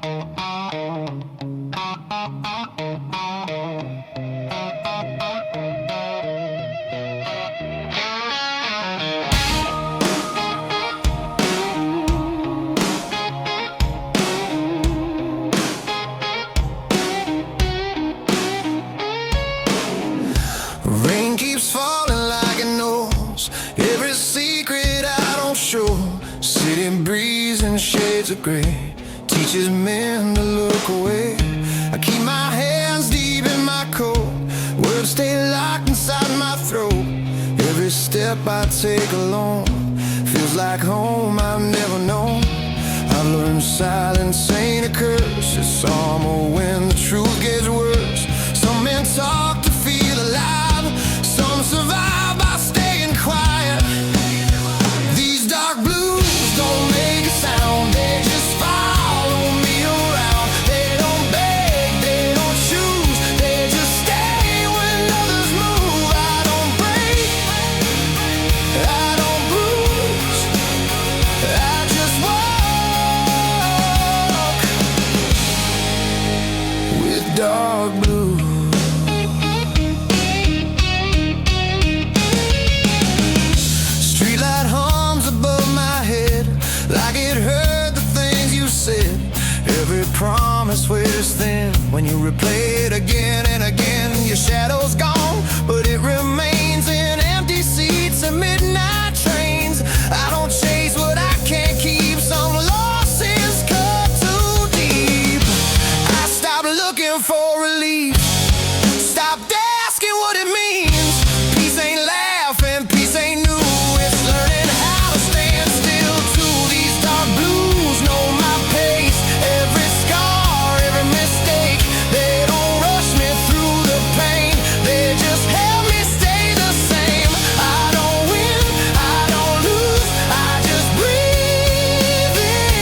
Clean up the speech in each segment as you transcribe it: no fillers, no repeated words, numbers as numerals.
Rain keeps falling like it knows every secret I don't show. City breeze in shades of gray teaches men to look away. I keep my hands deep in my coat, words stay locked inside my throat. Every step I take alone feels like home I've never known. I've learned silence ain't a curse, it's armor when the truth gets worse. Some men talk to feel alive, some survive by staying quiet. These dark blues don't make a sound, they just follow me around. They don't beg, they don't choose, they just stay when others move. I don't break, I don't bruise, I just walk with dark blues. Like it hurt the things you said. Every promise wears thin when you replay it again and again. Your shadow's gone, but it remains in empty seats and midnight trains. I don't chase what I can't keep. Some losses cut too deep. I stopped looking for relief, stopped asking what it means. Peace ain't laughing, peace ain't new. It's learning how to stand still to these dark blues. Know my pace, every scar, every mistake. They don't rush me through the pain, they just help me stay the same. I don't win, I don't lose, I just breathe in.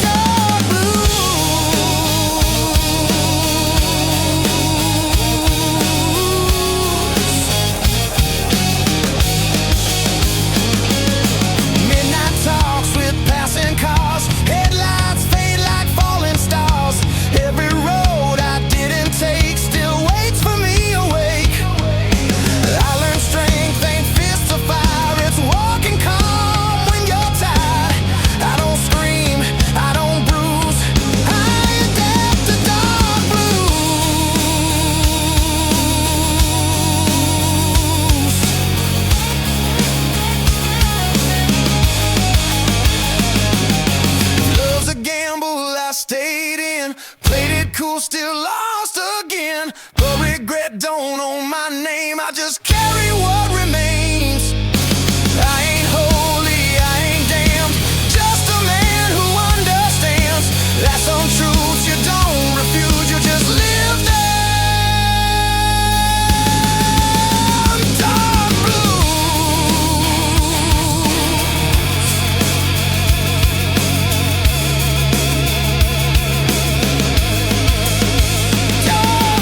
Dark blues. Midnight talks with passing cars, headlights fade like falling stars. Every road I didn't take still waits for me awake. I learned strength ain't fists of fire, it's walking calm when you're tired. I don't scream, I don't bruise, I adapt to dark blues. Love's a gamble I stayed in, played it cool, still lost again. But regret don't own my name, I just carry what remains. I ain't holy, I ain't damned, just a man who understands that some truths you don't refuse, you just live them. Dark blues. Dark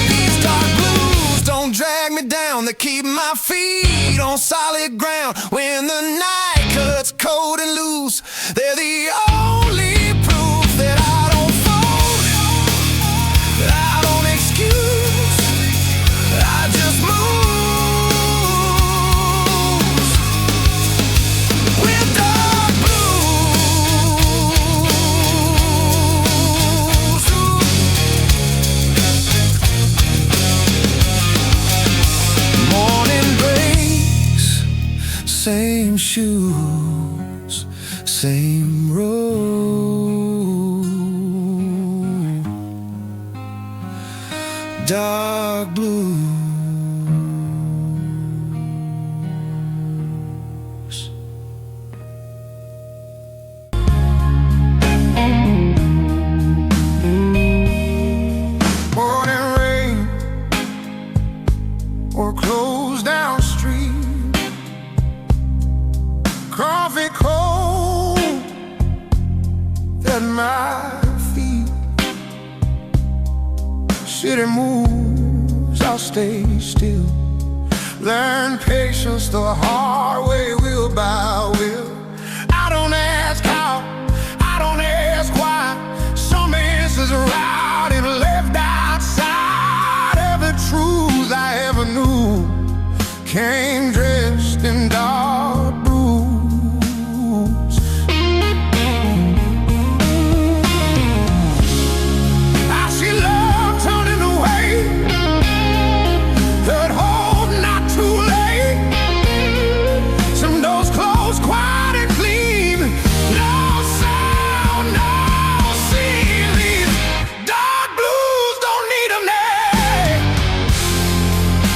These dark blues don't drag me down, they keep my feet on solid ground. When the night cuts cold and loose, they're the only proof that I don't fold, I don't excuse, I just move with dark blues. Morning breaks, same shoes, same road. Dark blues. Morning rain or closed down street, coffee cold at my feet. city moves, I'll stay still. Learn patience the hard way, will by will. I don't ask how, I don't ask why. Some answers are out and left outside. Every truth I ever knew came dressed in dark blues. I see love turning away, that hope not too late. Some doors closed quiet and clean, no sound, no ceiling. Dark blues don't need a name.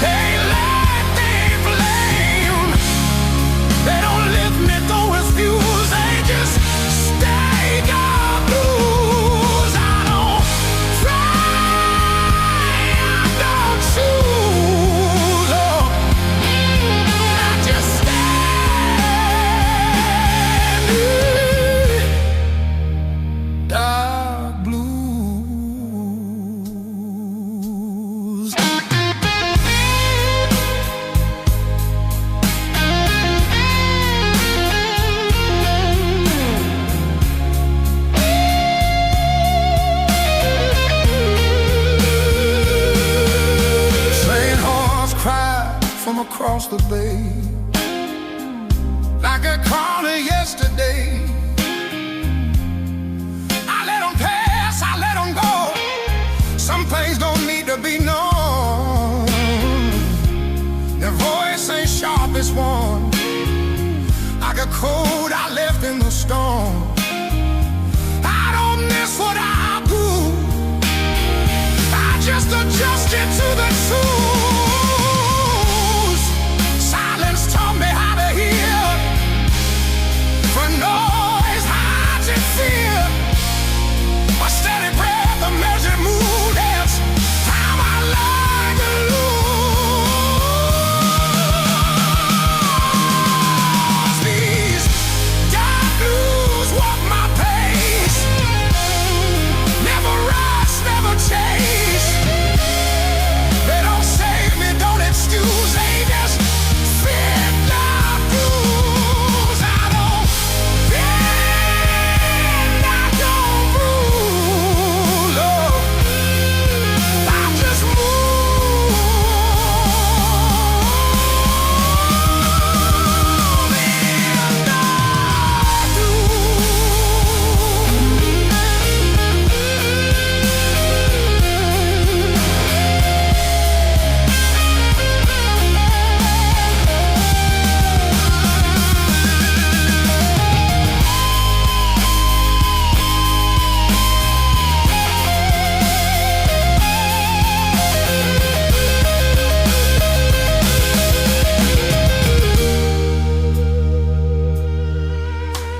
They light, they flame. They don't lift me, don't refuse. They just stay. Dark blues. I don't try, I don't choose. Oh, I just stand. Dark blues. Train horns cried from across the bay, like a crawler yesterday. I let them pass, I let them go. Some things don't need to be known. Their voice ain't sharp as one, like a code I left in the storm. I don't miss what I do, I just adjust it to the truth. Silence taught me how to hear, for noise hides in fear. A steady breath, a measured mood, that's how I learn to lose. These dark blues walk my pace, never rush, never chase. They don't save me, don't excuse, they just fit. Dark blues. I don't bend, I don't bruise. Oh, I just move in dark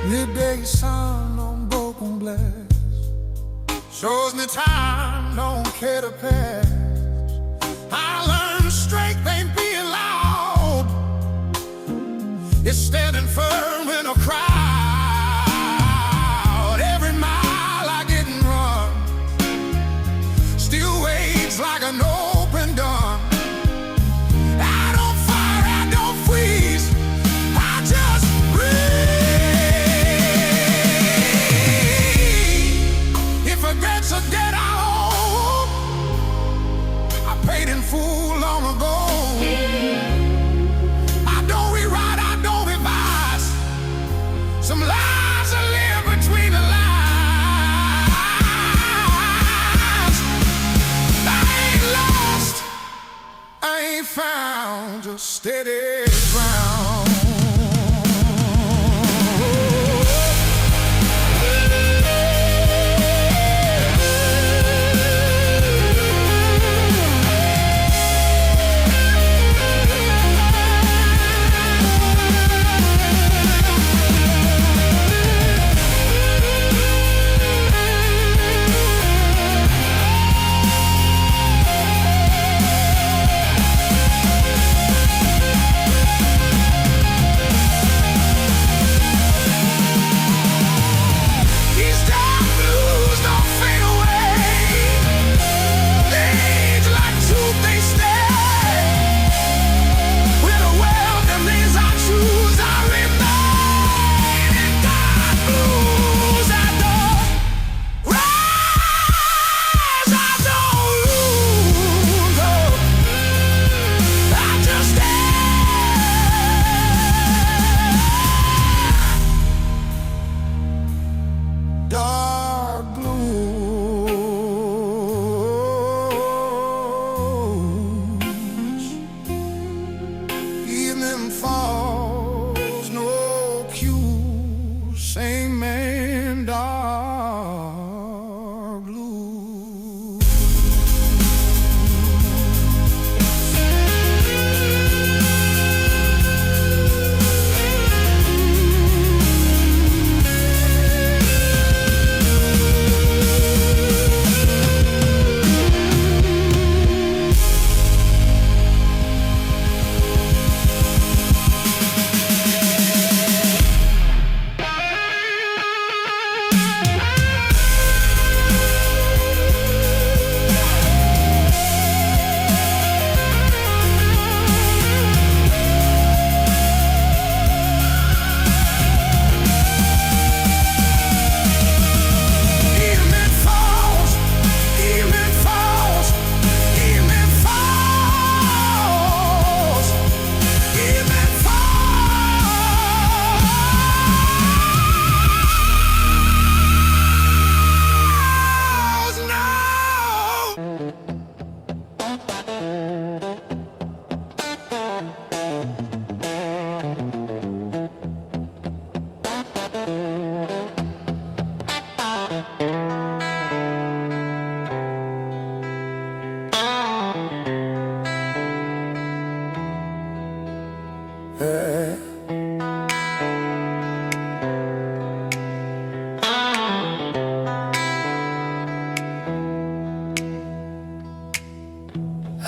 midday sun on broken glass shows me time don't care to pass. I learned strength ain't being loud, it's standing firm in a crowd. Every mile I didn't run still waits like an open door. I don't fire, I don't freeze, I just breathe. If regrets are dead, I hope I paid in full long ago. I don't rewrite, I don't revise. Some lies I live between the lines. I ain't lost, I ain't found, just steady ground.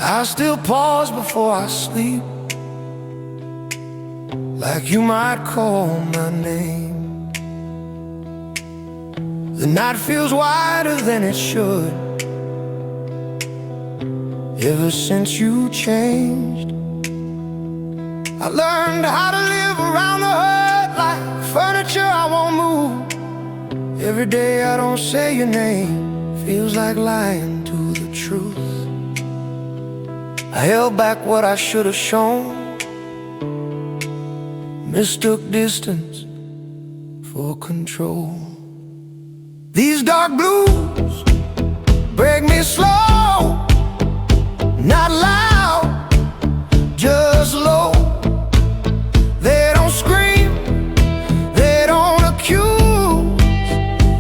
I still pause before I sleep, like you might call my name. The night feels wider than it should, ever since you changed. I learned how to live around the hurt, like furniture I won't move. Every day I don't say your name feels like lying to the truth. I held back what I should have shown, mistook distance for control. These dark blues break me slow, not loud, just low. They don't scream, they don't accuse,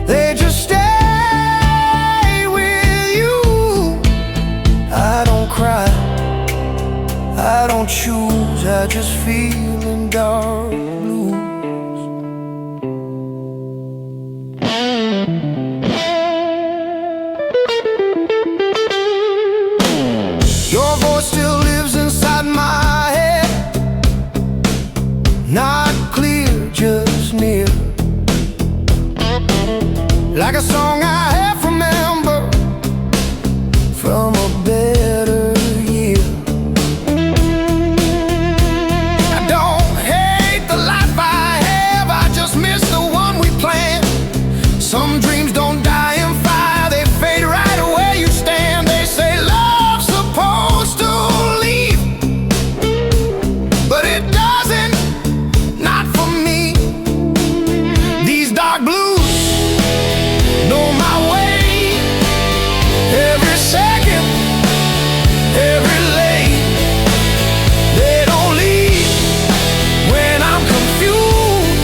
they just stay with you. I don't cry, I don't choose, I just feel in dark blues. Your voice still lives inside my head, not clear, just near, like a song I half remember from a better year. I don't hate the life I have, I just miss the one we planned. Some dreams don't die in fire, they fade right where you stand. They say love's supposed to leave, but it doesn't, not for me. These dark blues know my way, every second, every lane. They don't leave when I'm confused,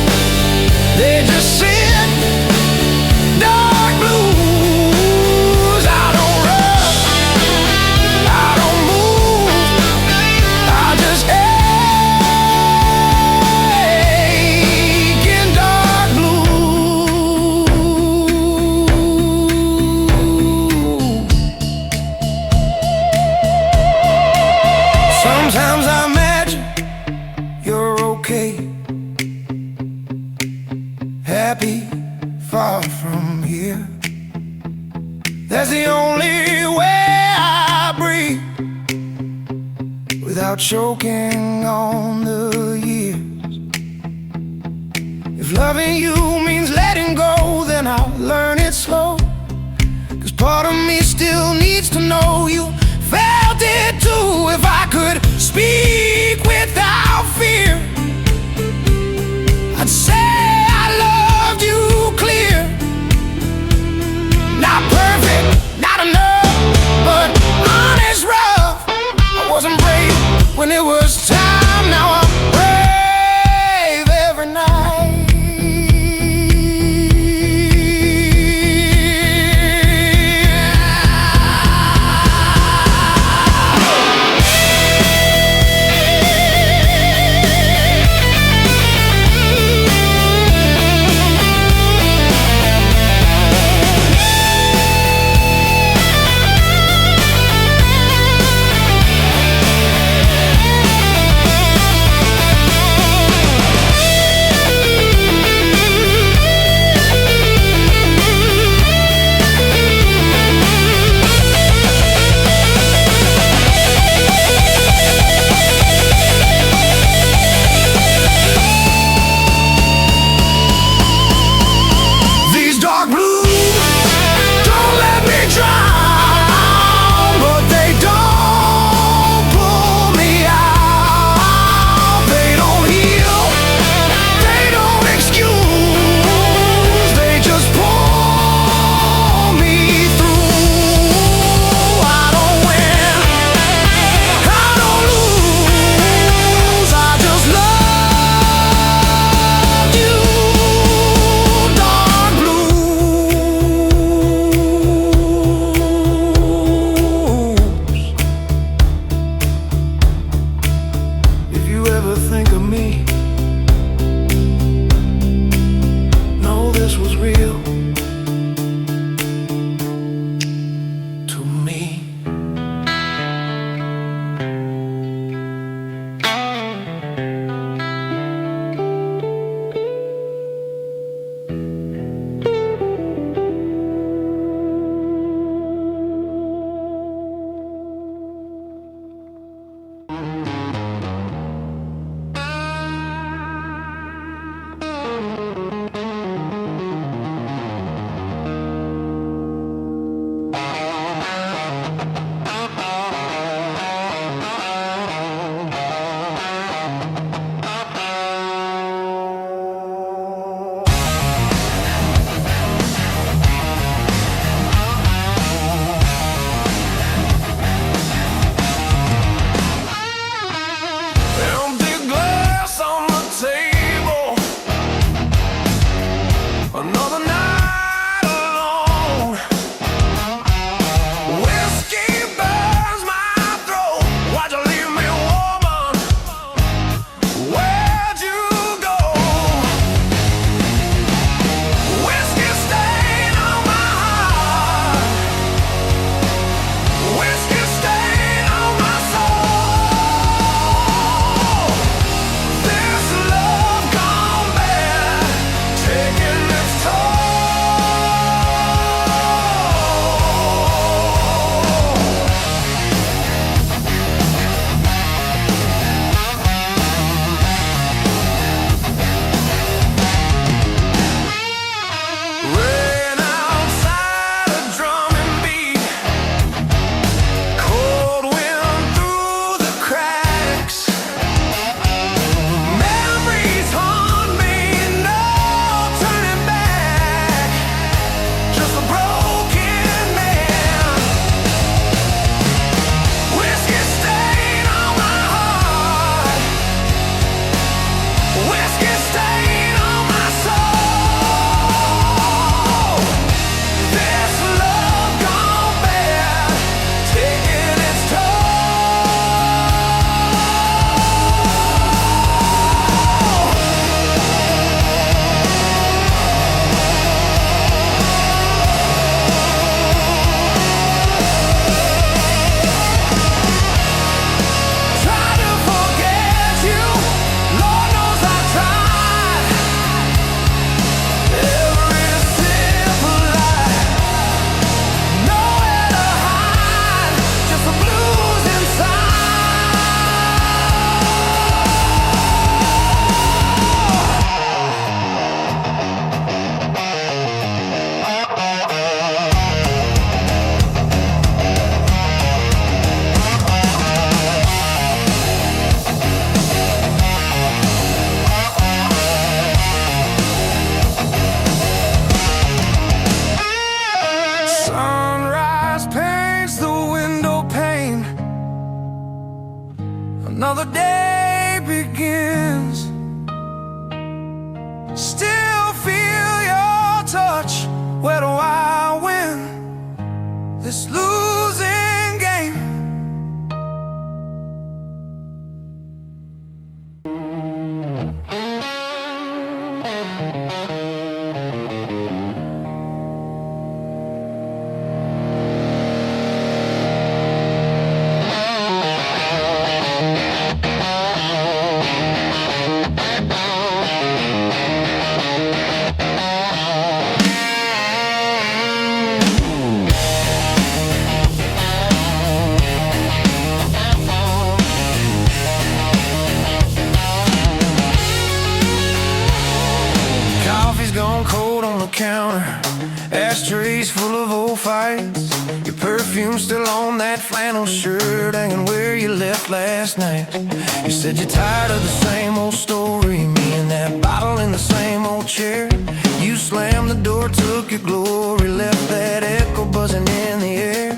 they just sit. Dark blues, I don't rush, I don't move, I just ache in dark blue. Sometimes I imagine you're okay, happy, far from here. That's the only way I breathe, without choking on the years. If loving you means letting go, then I'll learn it slow, 'cause part of me still needs to know you felt it too. If I could speak without fear, I'd say I loved you clear. Not perfect, not enough, but honest rough. I wasn't brave when it was time, now I'm brave every night. Another day begins. Still feel your touch. Where do I win this losing game? Gone cold on the counter, ashtrays full of old fights. Your perfume still on that flannel shirt, hanging where you left last night. You said you're tired of the same old story, me and that bottle in the same old chair. You slammed the door, took your glory, left that echo buzzing in the air.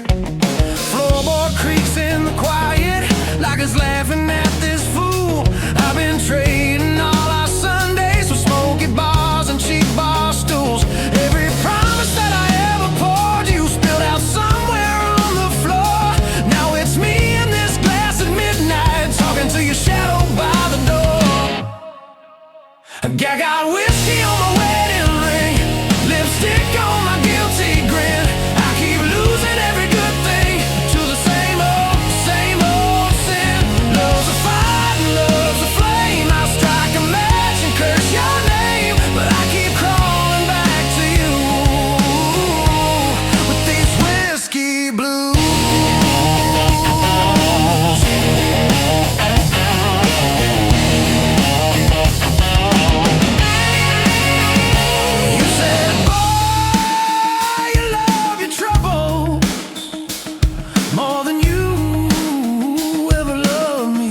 Floorboard creaks in the quiet, like it's laughing at this fool. I've been trading all our Sundays for smoky bars and cheap bar stools. Every promise that I ever poured, you spilled out somewhere on the floor. Now it's me in this glass at midnight, talking to your shadow by the door. I got whiskey on my wedding ring, lipstick on my guilty grin. I keep losing every good thing to the same old sin. Love's a fight and love's a flame. I strike a match and curse your name, but I keep crawling back to you with these whiskey blues. You said, boy, you love your trouble more than you ever loved me.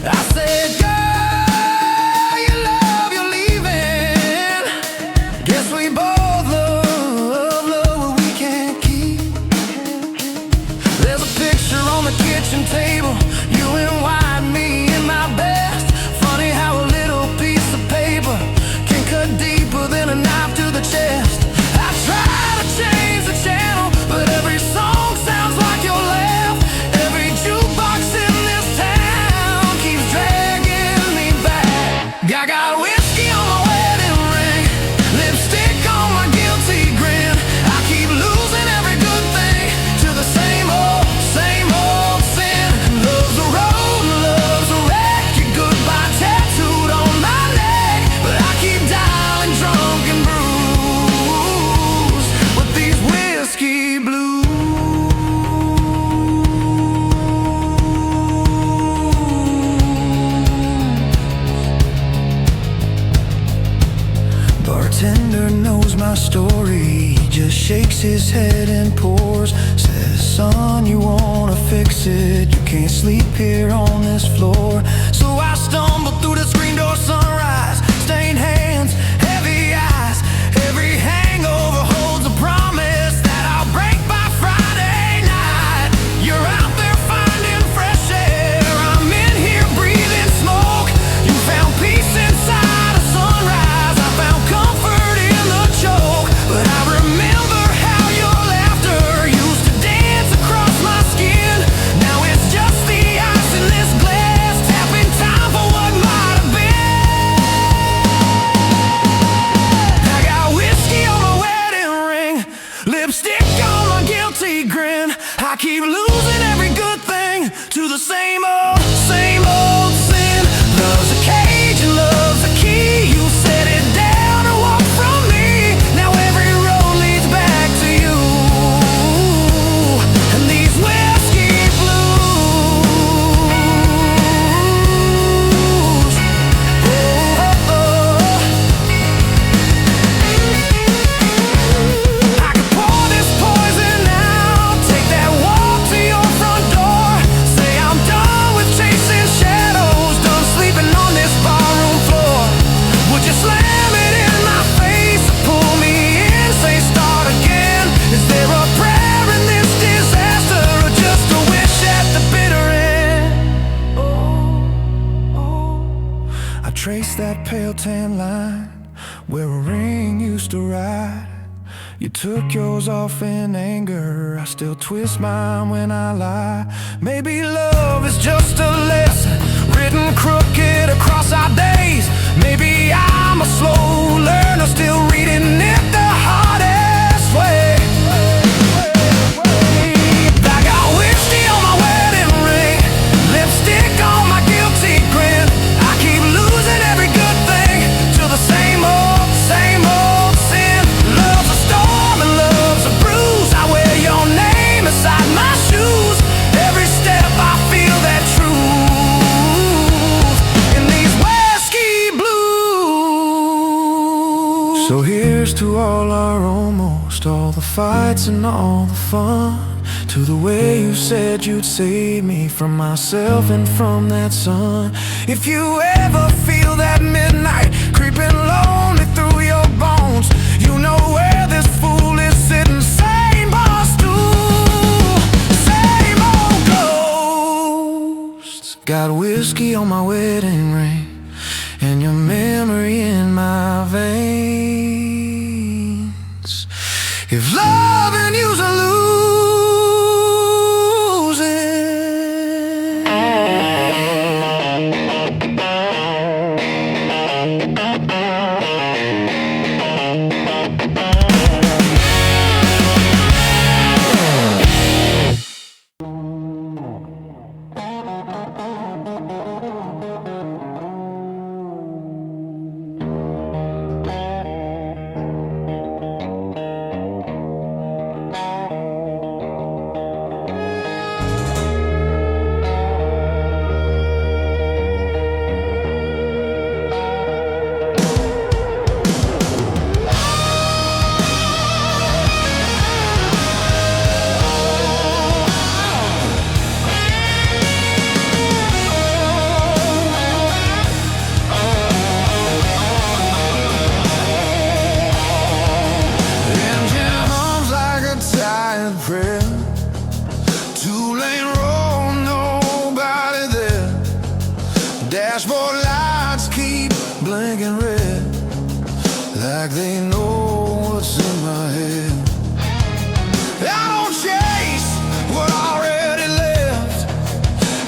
I said, girl, you love your leaving. Guess we both love what we can't keep. There's a picture on the kitchen table, you in white, me in my best. Funny how a little piece of paper can cut deeper than a knife to the chest. I try to change the channel, but every song sounds like your laugh. Every jukebox in this town keeps dragging me back. I got whiskey on my wedding ring, lipstick on my guilty grin. I keep losing every good thing to the same old sin. Love's a road and love's a wreck. Your goodbye tattooed on my neck, but I keep dialing drunk and bruised with these whiskey blues. Bartender knows my story, he just shakes his head and pours. Says, son, you wanna fix it, you can't sleep here on this floor. So I stumble through the screen door sunrise, stained hands, heavy eyes. Every hangover holds a promise that I'll break by Friday night. You're out there finding fresh air, I'm in here breathing smoke. You found peace inside a sunrise, I found comfort in the choke. But I remember how your laughter used to dance across my skin. Now it's just the ice in this glass, tapping time for what might have been. I got whiskey on my wedding ring, lipstick on my guilty grin. I keep losing every good thing to the same old sin. Love's a cage and love's a key. You set it down and walk from me. Now every road leads back to you and these whiskey blues. Oh, oh, oh. I could pour this poison out, take that walk to your front door, say I'm done with trace that pale tan line where a ring used to ride. You took yours off in anger, I still twist mine when I lie. Maybe love is just a lesson written crooked across our days. Maybe I'm a slow learner, still reading it the hardest way. I got whiskey on my wedding ring, lipstick on my guilty grin. I keep losing every good thing to the same old sin. Love's a storm and love's a bruise. I wear your name inside my shoes. Every step I feel that truth in these whiskey blues. So here's to all our almost, all the fights and all the fun, to the way you said you'd save me from myself and from that sun. If you ever feel that midnight creeping lonely through your bones, you know where this fool is sitting, same bar stool, same old ghosts. Got whiskey on my wedding ring and your memory in my veins. If loving you's a losing, dashboard lights keep blinking red, like they know what's in my head. I don't chase what already left,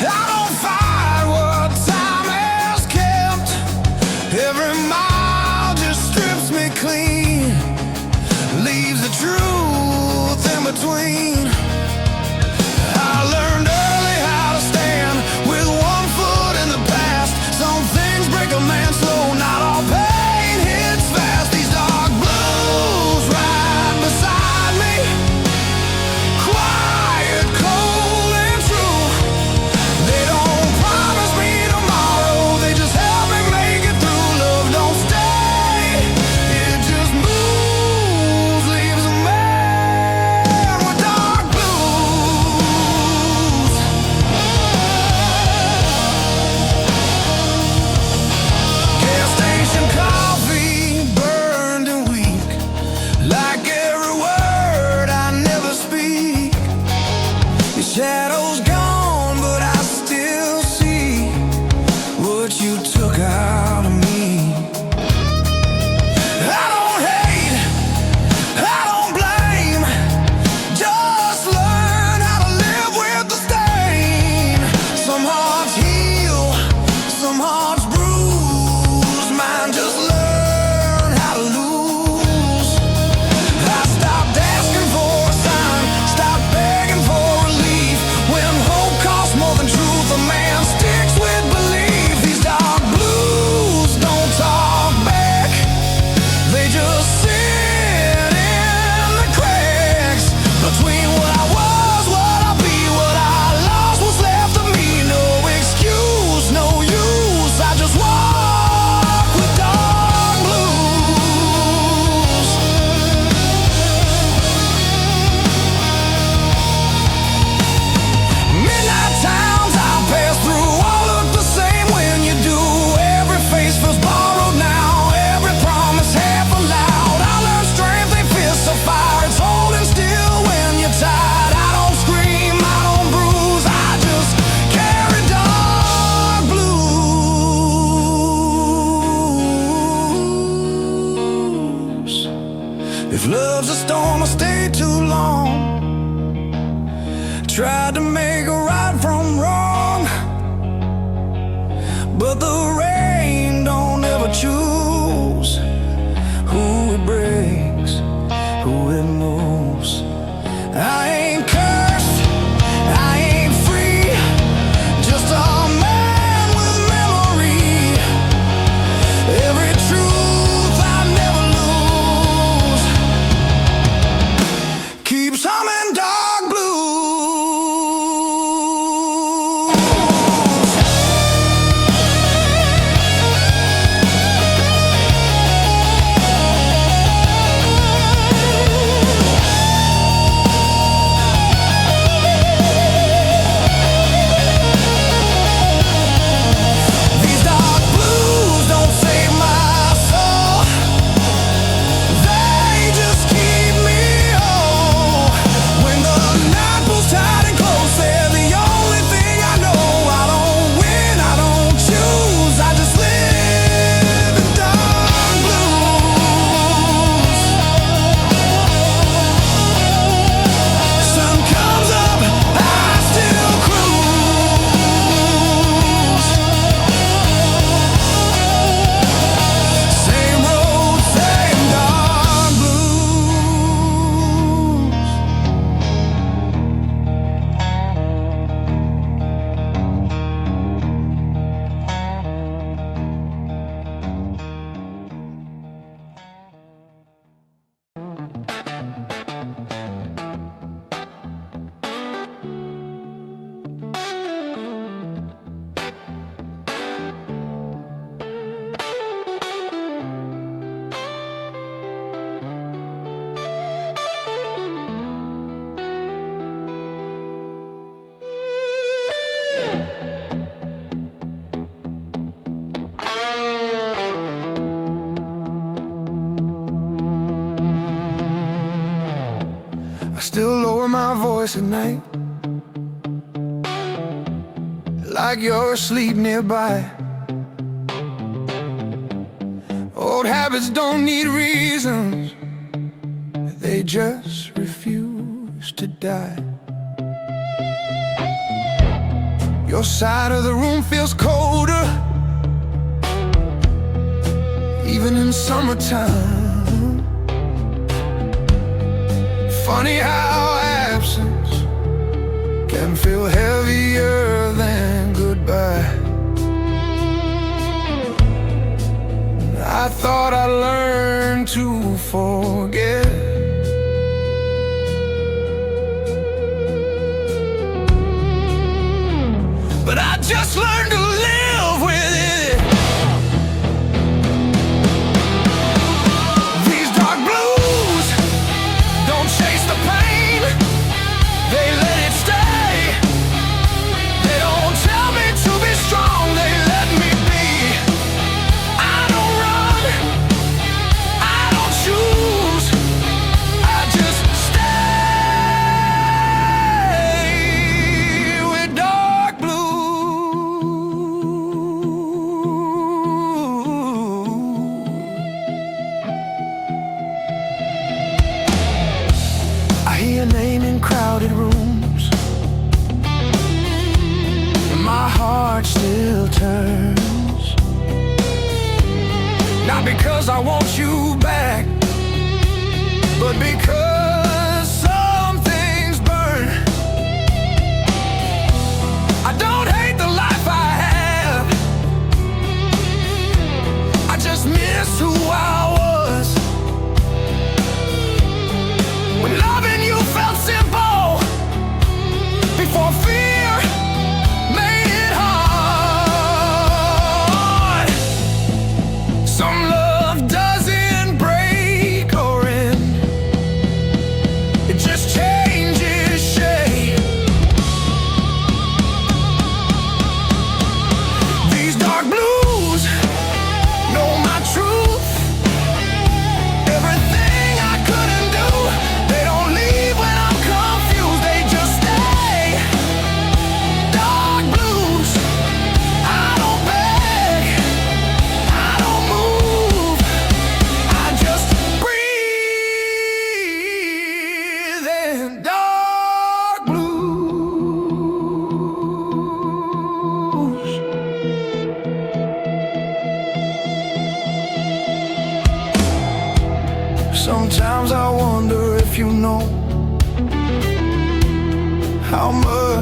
I don't fight what time has kept. Every mile just strips me clean, leaves the truth in between. I learned early how to stand with one foot in the past. Some things break a man slow, not all pain hits fast. These dark blues right beside me, quiet, cold and true. They don't promise me tomorrow, they just help me make it through. Love don't stay, it just moves, leaves a man with dark blues. Gas station coffee burned and weak, like every word I never speak. Your shadow's gone, but I still see what you took out of me. I don't hate, I don't blame, just learn how to live with the stain. Some hearts heal, some hearts bruise, mine just learn how to lose. I stopped asking for a sign, stopped begging for relief. When Tried to make right from wrong, but the rain don't ever choose who it breaks, who it moves. I ain't cursed, I ain't free, just a man with memory. Every truth I never lose keeps humming dark blue. I still lower my voice at night, like you're asleep nearby. Old habits don't need reasons, they just refuse to die. Your side of the room feels colder, even in summertime. Funny how absence can feel heavier than goodbye. I thought I learned to forget, but I just learned to live with it. These dark blues don't chase the pain, they let it stay. They don't tell me to be strong, they let me be. I don't run, I don't choose, I just stay with dark blues.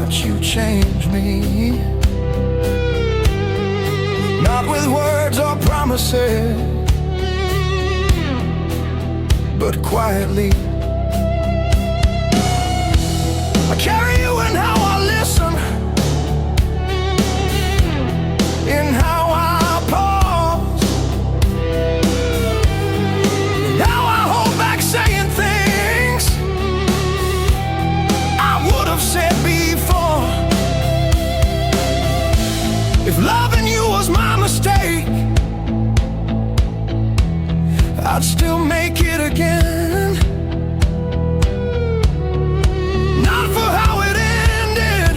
much you changed me. Not with words or promises, but quietly. I carry you in how I listen, in how I pause, in how I hold back saying things I would have said before. If loving you was my mistake, I'd still make it again. Not for how it ended,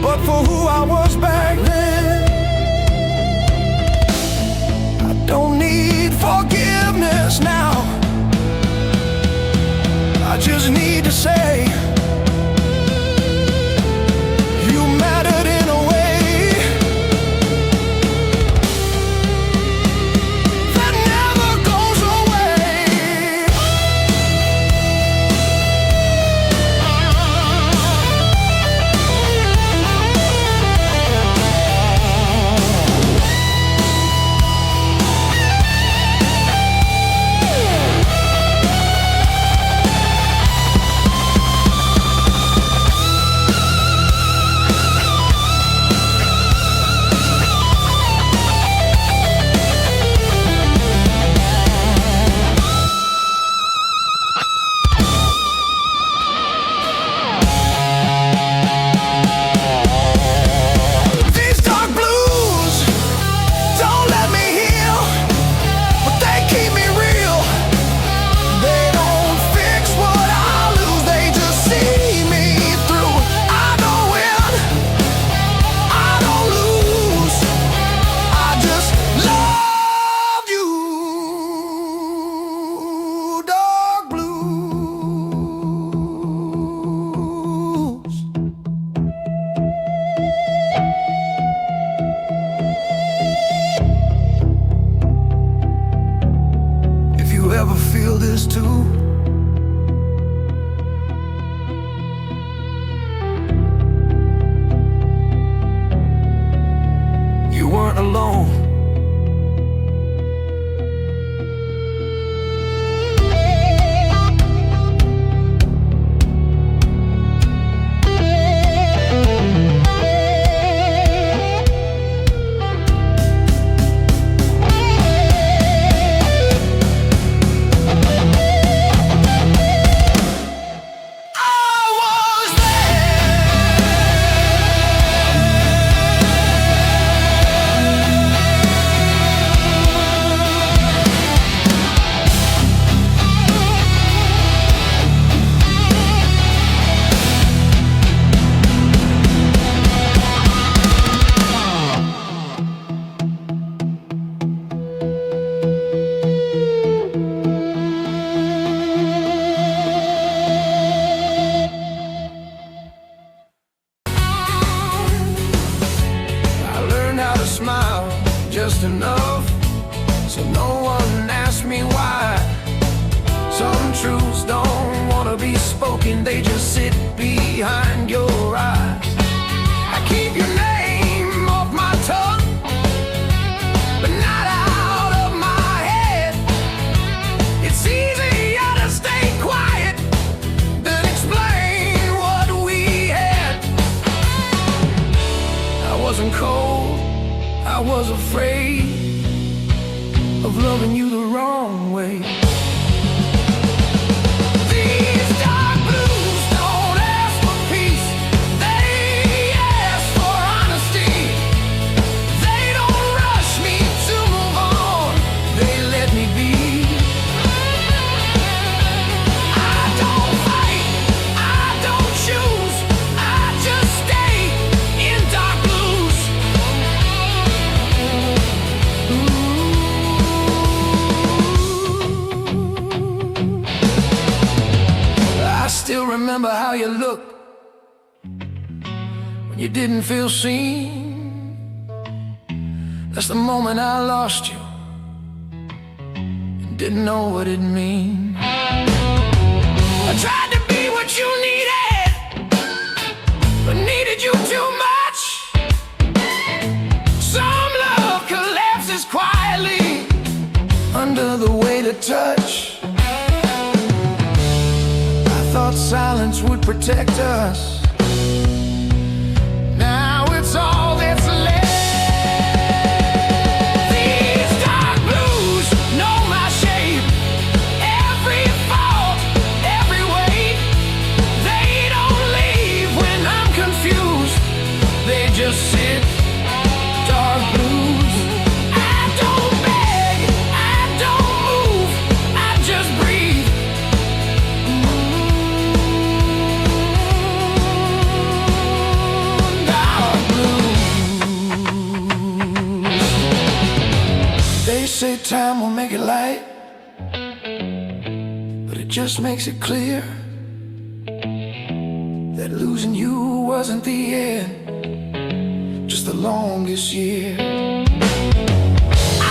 but for who I was back then. I don't need forgiveness now, I just need to say you mattered in a way that never goes away. Ever feel this too? You weren't alone. Smile just enough so no one asks me why. Some truths don't want to be spoken, they just sit behind your eyes. I keep your name off my tongue, but not out of my head. It's easier to stay quiet than explain what we had. I wasn't cold, I was afraid of loving you the wrong way. These dark blues don't ask for peace, they ask for honesty. They don't rush me to move on, they let me be. I don't fight, I don't choose, I just stay in dark blues. I still remember how you looked when you didn't feel seen. That's the moment I lost you and didn't know what it meant. I tried to be what you needed, silence would protect us. Now it's all that's left. These dark blues know my shape, every fault, every weight. They don't leave when I'm confused, they just sit. Dark blues, I don't beg, I don't move, I just breathe. Dark blues. They say time will make it light, but it just makes it clear that losing you wasn't the end, just the longest year.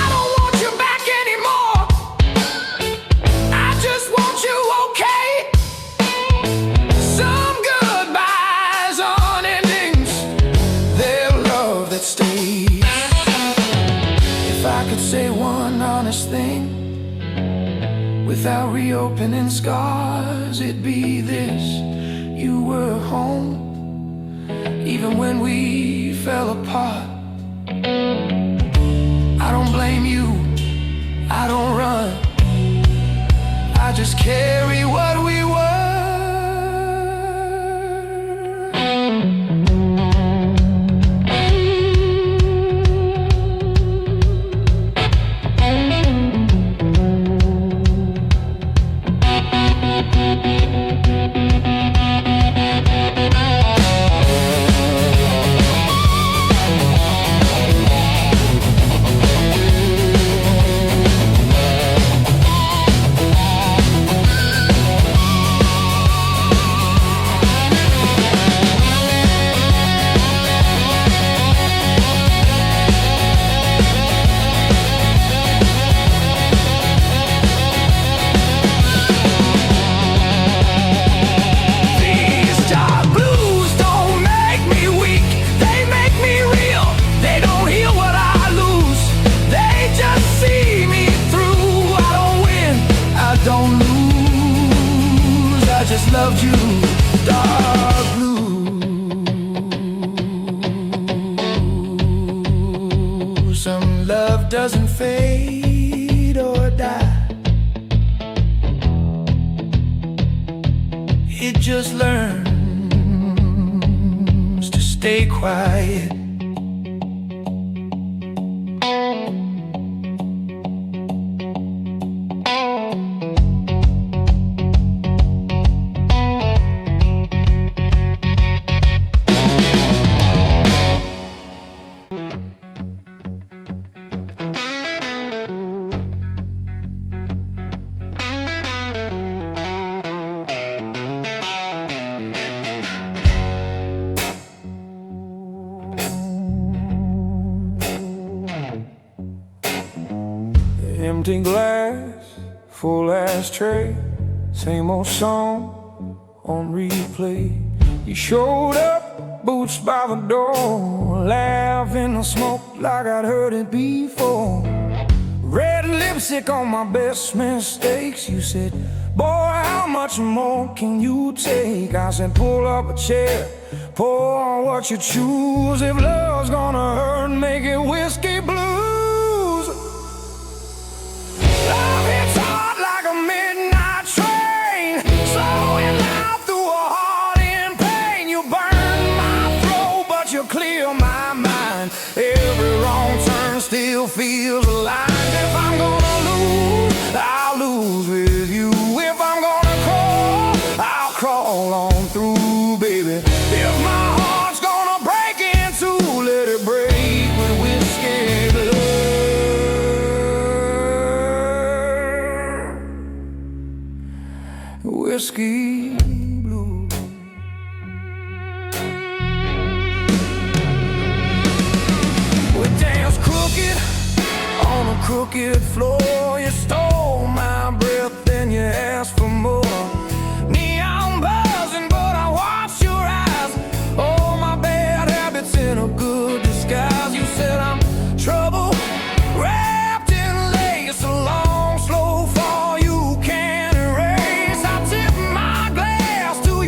I don't want you back anymore, I just want you okay. Some goodbyes on endings, their love that stays. If I could say one honest thing without reopening scars, it'd be this: you were home even when we fell apart. I don't blame you, I don't run, I just carry what we were. Loved you, dark blue. Some love doesn't fade or die, it just learns to stay quiet. Empty glass, full ashtray, same old song on replay. You showed up, boots by the door, laughing and smoke like I'd heard it before. Red lipstick on my best mistakes. You said, boy, how much more can you take? I said, pull up a chair, pour what you choose. If love's gonna hurt, make it whiskey blues. Love hits hard like a midnight train, slowing down through a heart in pain. You burn my throat, but you clear my mind. Every wrong turn still feels alive. If I'm gonna lose, I'll lose with you. If I'm gonna crawl, I'll crawl on through, baby. If my heart's gonna break in two, let it break with whiskey blood. Whiskey blue. We danced crooked on a crooked floor. You stole my breath, then you asked for more. Neon buzzing, but I watched your eyes. Oh, my bad habits in a good disguise. You said I'm trouble wrapped in lace, a long, slow fall you can't erase. I tip my glass to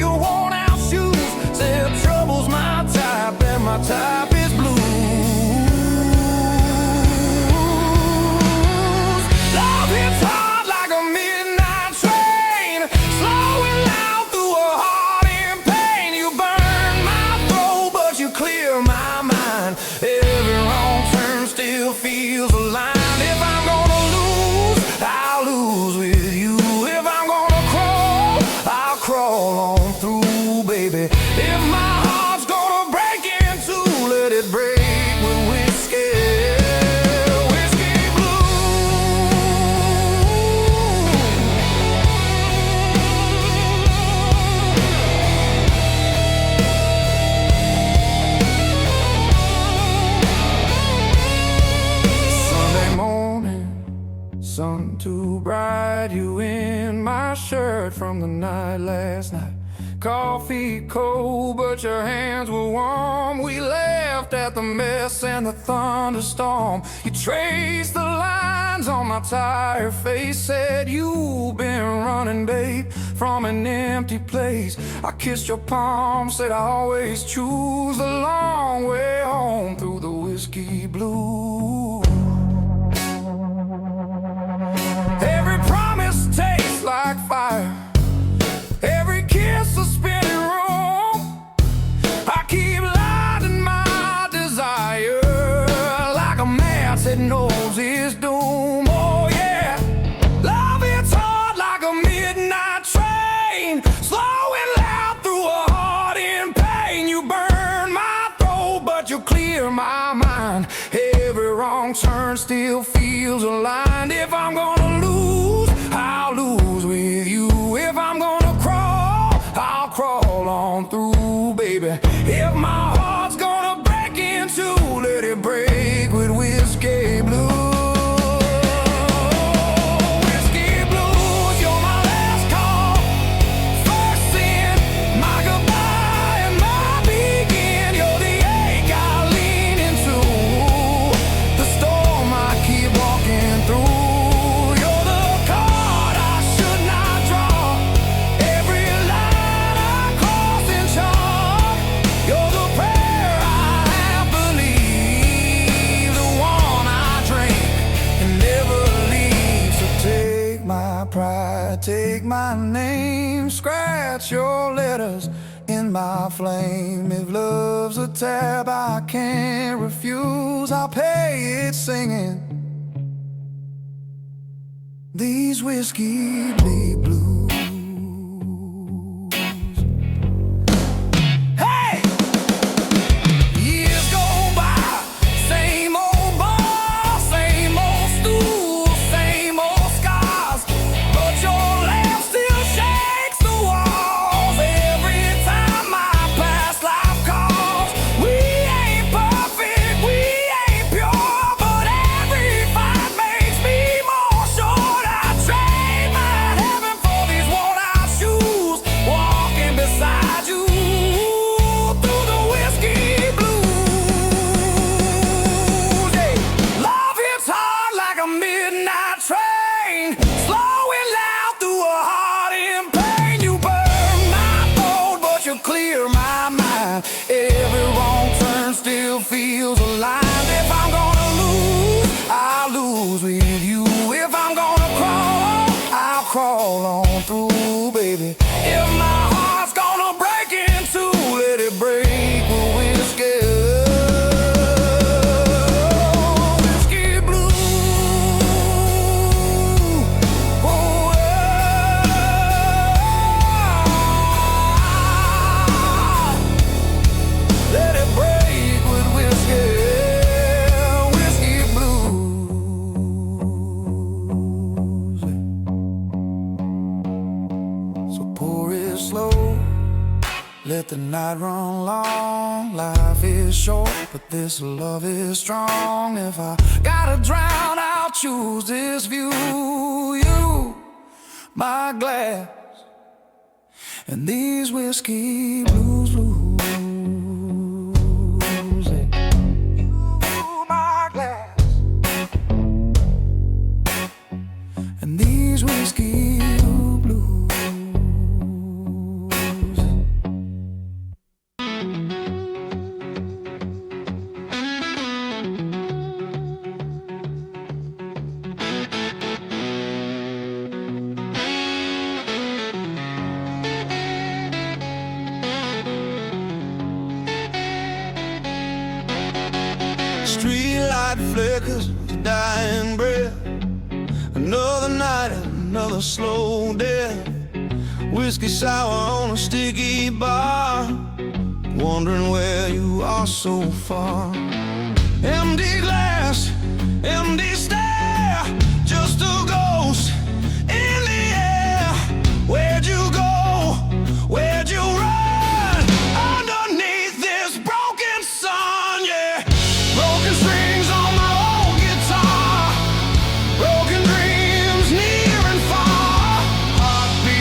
my shirt from the night last night. Coffee cold, but your hands were warm. We laughed at the mess and the thunderstorm. You traced the lines on my tired face, said you've been running, babe, from an empty place. I kissed your palm, said I always choose the long way home through the whiskey blues. Every promise tastes like fire, every kiss a spinning room. I keep lighting my desire like a man that knows his doom. Oh yeah, love hits hard like a midnight train, slowing loud through a heart in pain. You burn my throat, but you clear my mind. Every wrong turn still feels aligned. If I'm gonna lose, I'll lose with you. If I'm gonna crawl, I'll crawl on through, baby. If my heart's gonna break in two, let it break with whiskey blues. Take my name, scratch your letters in my flame. If love's a tab I can't refuse, I'll pay it singing these whiskey bleed blues. Hey! Years go by, same old bar, same old stool, same old scars, but your laugh still shakes the walls every time my past life calls. We ain't perfect, we ain't pure, but every fight makes me more sure. I trade my heaven for these worn-out shoes, walking beside you through the whiskey blues. Yeah. Love hits hard like a midnight train, slowing loud through a heart in pain. You burn my throat, but you clear my mind. Every wrong turn still feels aligned. If I'm gonna lose, I'll lose with you. If I'm gonna crawl, I'll crawl on through, baby. If my heart's gonna break in two, let it break with whiskey. Whiskey blue. Oh, let it break with whiskey. Whiskey blues. So pour it slow, let the night run long. Life is short, but this love is strong. If I gotta drown, I'll choose this view. You, my glass, and these whiskey blues, blues. You, my glass, and these whiskey blues. Streetlight flickers, dying breath. Another night, another slow death. Whiskey sour on a sticky bar, wondering where you are so far. Empty glass, empty stare, just a ghost in the air. Where'd you go? Where'd you run? Underneath this broken sun, yeah. Broken strings on my old guitar, broken dreams near and far. Heartbeat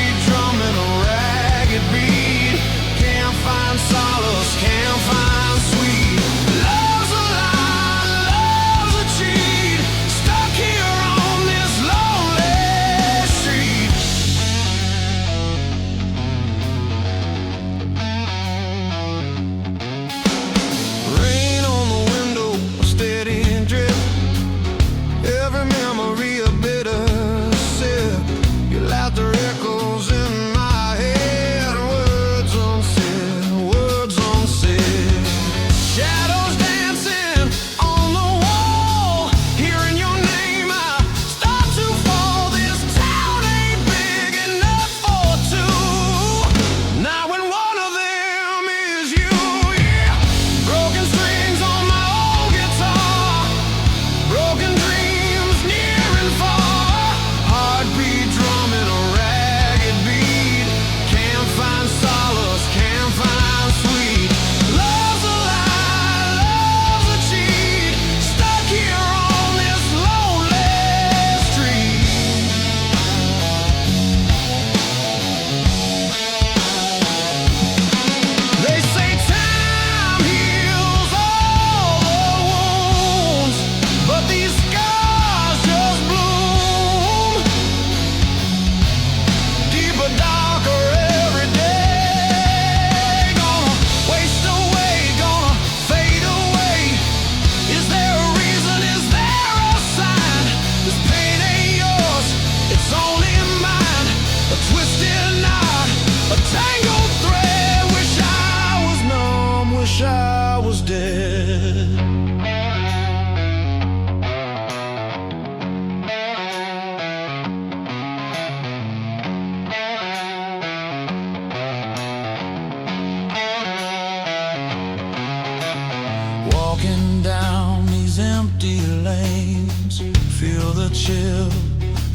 empty lanes. Feel the chill,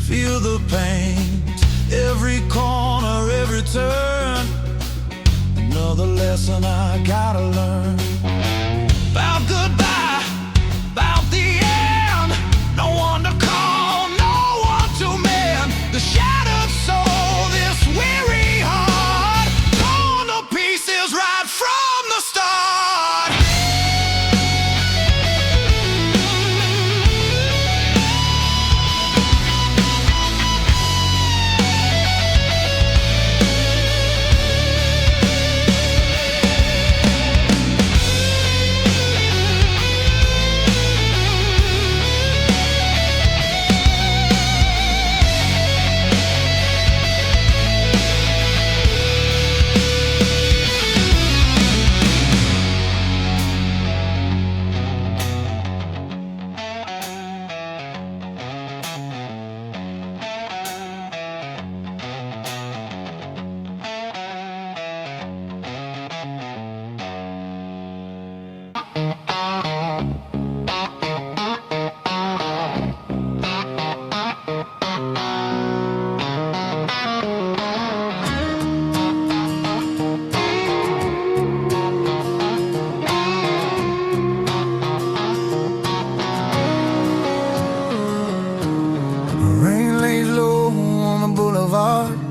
feel the pain. Every corner, every turn, another lesson I gotta learn. About goodbye, about the end. No one to call, no one to mend. The shattered soul, this weary heart, torn to pieces right from the start.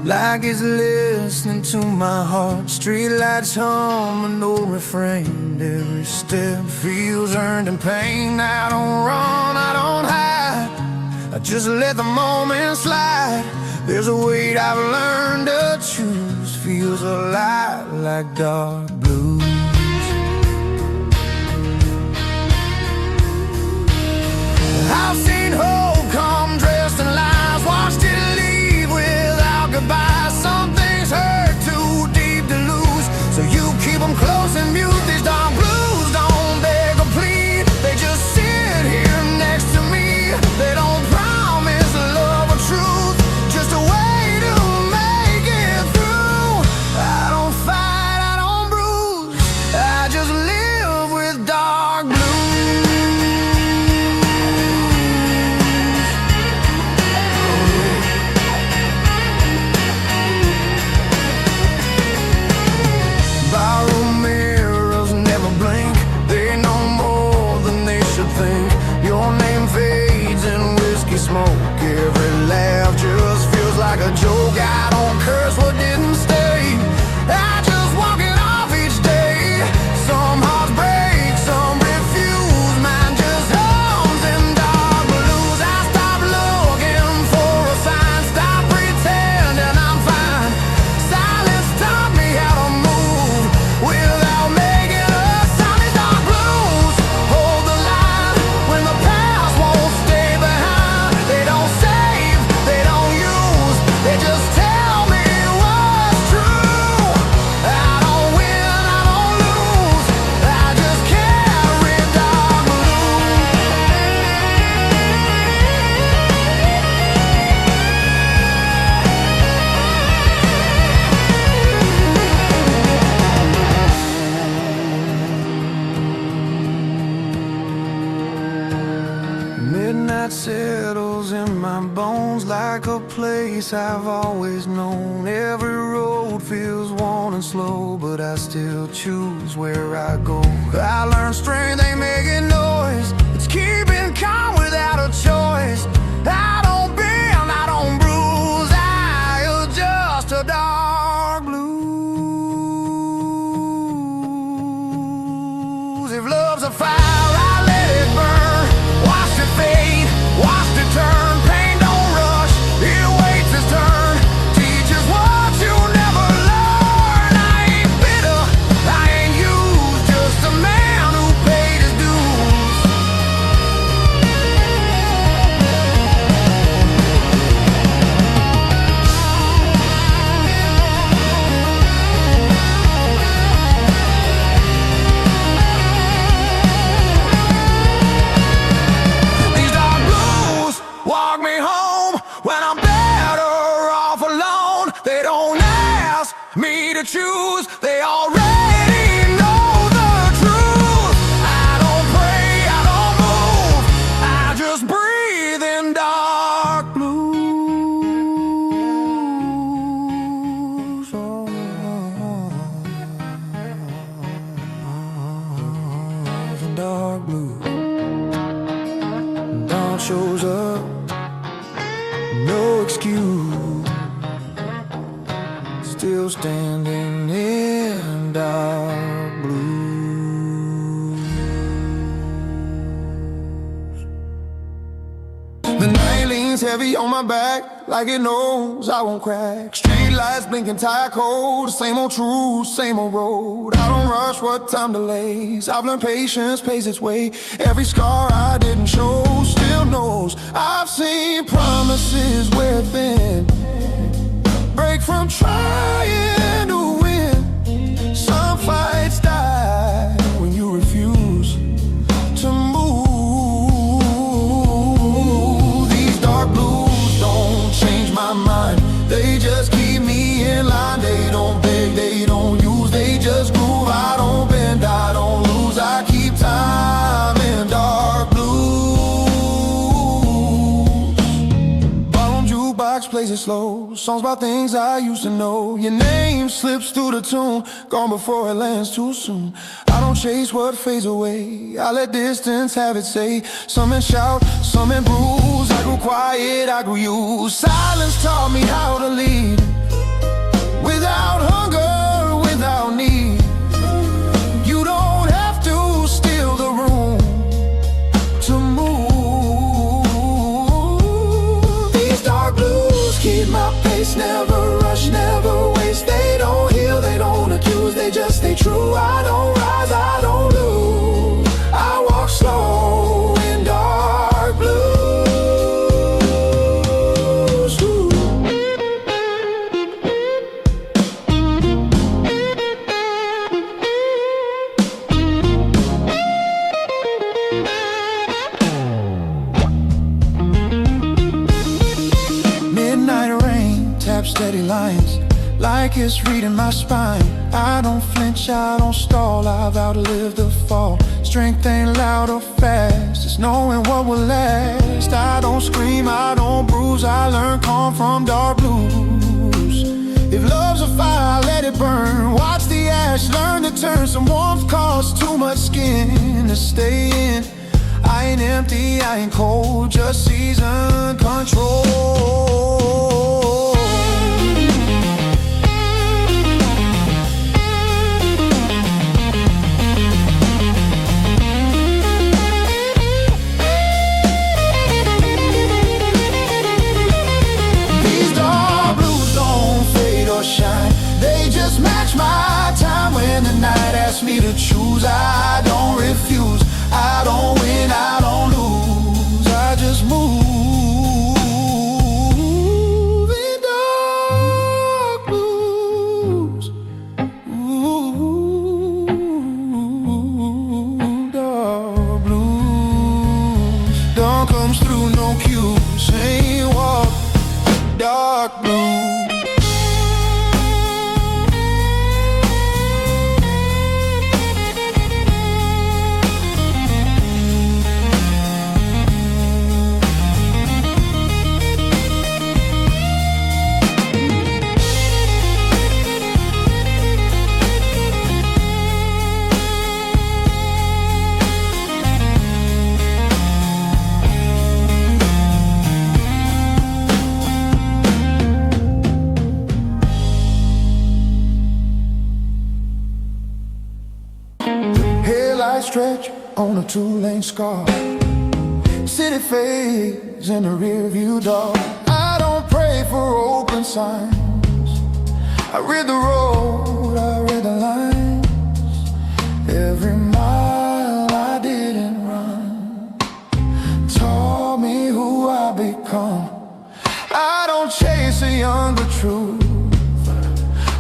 Like it's listening to my heart. Streetlights hum with no refrain. Every step feels earned in pain. I don't run, I don't hide, I just let the moment slide. There's a weight I've learned to choose. Feels a lot like dark blues. I've seen hope come dressed in lies, watched it leave without goodbye. Some things hurt too deep to lose, so you keep them close and mute. These dark blues don't beg or plead, they just sit here next to me. They don't promise love or truth, just a way to make it through. I don't fight, I don't bruise, I just live with dark blues. Smoke, every laugh just feels like a joke. I don't curse what didn't stay, I just walk it off each day. Some hearts break, some refuse, mine just hums in dark blues. I stop looking for a sign, stop pretending I'm fine. Silence taught me how to move without making a sound. These dark blues hold the line when the past won't stay behind. They don't save, they don't use, they just tell me what's true. I don't win, I don't lose, I just carry dark Midnight settles in my bones like a place I've always known. Every road feels worn and slow, but I still choose where I go. I learned strength ain't making noise, it's keeping calm without a choice. I don't bend, I don't bruise, I adjust to dark blues. If love's a fire, I let it burn. Watch it fade, watch it turn. Pain don't rush, it waits its turn. Teaches what you never learn. I ain't bitter, I ain't used, just a man who paid his dues. blue. Dawn shows up, no excuse. Still standing in dark blues. The night leans heavy on my back, like it knows I won't crack. Street lights blinking tire cold, same old truth, same old road. I don't rush what time delays. I've learned patience pays its way. Every scar I didn't show still knows I've seen promises wear thin, break from trying to win. Some fights die when you refuse to move. These dark blues don't change my mind, they just keep me in line. They don't beg, they don't use, they just groove. I don't bend, I don't lose, I keep time in dark blues. Bottom jukebox plays it slow, songs about things I used to know. Your name slips through the tune, gone before it lands too soon. I don't chase what fades away, I let distance have its say. Some men shout, some men bruise, I grew quiet, I grew used. Silence taught me how to lead, without hunger, without need. You don't have to steal the room to move. These dark blues keep my pace, never rush, never waste. They don't heal, they don't accuse, they just stay true. I don't rise, I don't lose, I walk slow in dark blues. Midnight rain taps steady lines, like it's reading my spine. I don't flinch, I don't stall, I've outlived the fall. Strength ain't loud or fast, it's knowing what will last. I don't scream, I don't bruise, I learn calm from dark blues. If love's a fire, let it burn, watch the ash learn to turn. Some warmth costs too much skin to stay in. I ain't empty, I ain't cold, just season control. Shine, they just match my time. When the night asks me to choose, I don't refuse. I don't win, I don't lose, I just move in dark blues. Ooh, dark blues. Dawn comes through, no cues, ain't walk, dark blues. Stretch on a two-lane scar, city fades in the rearview door. I don't pray for open signs, I read the road, I read the lines. Every mile I didn't run taught me who I become. I don't chase a younger truth,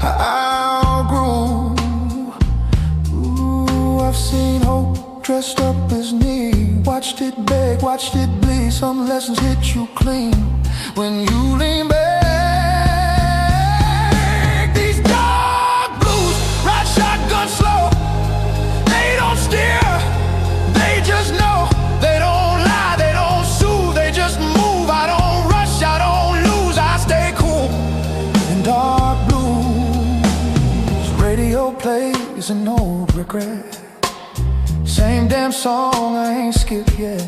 I outgrew. I've seen hope dressed up as need, watched it beg, watched it bleed. Some lessons hit you clean when you lean back. These dark blues ride shotgun slow, they don't steer, they just know. They don't lie, they don't soothe, they just move. I don't rush, I don't lose, I stay cool in dark blues. Radio plays an old regret, Same damn song, I ain't skipped yet.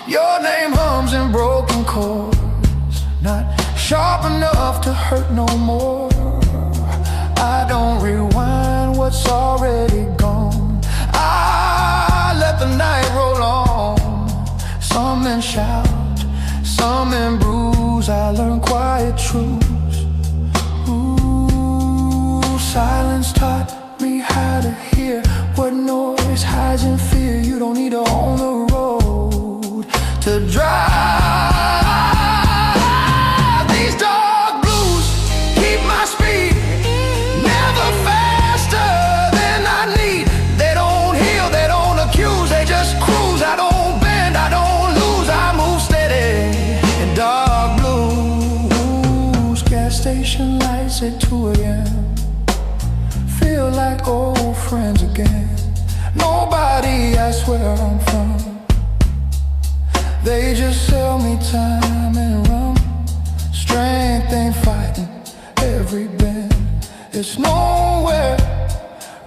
Your name hums in broken chords, not sharp enough to hurt no more. I don't rewind what's already gone. I let the night roll on. Some men shout, some men bruise. I learn quiet truths. Ooh, silence taught me how to hear what noise hides in fear. You don't need to own the road to drive. These dark blues keep my speed never faster than I need. They don't heal, they don't accuse, they just cruise. I don't bend, I don't lose, I move steady in dark blues. Gas station lights at 2 a.m. Feel like old friends again. Nobody asks where I'm from. They just sell me time and rum. Strength ain't fighting every bend. It's nowhere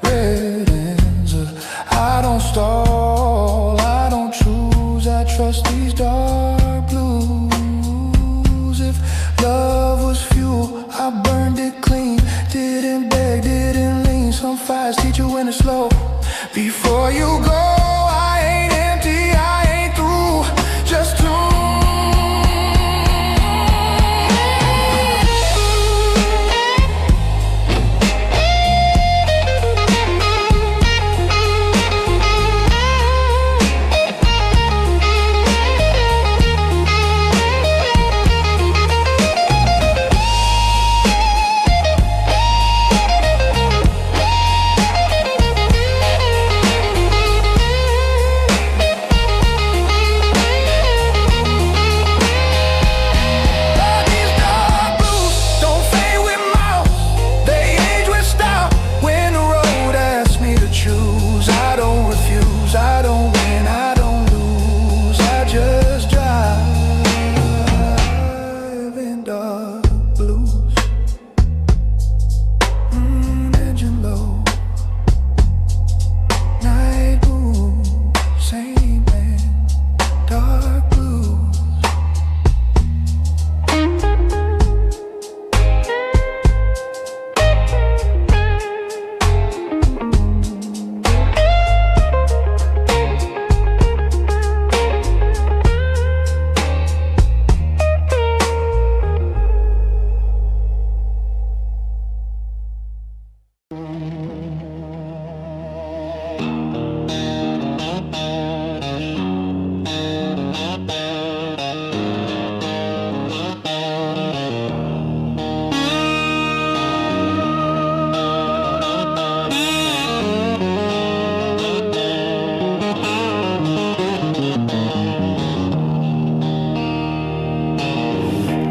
red ends. I don't stall, I don't choose. I trust these dark blues. If love was fuel, I burned it clean. Didn't beg, didn't lean. Some fires teach you when to slow. Before you go, I ain't empty, I ain't through. Just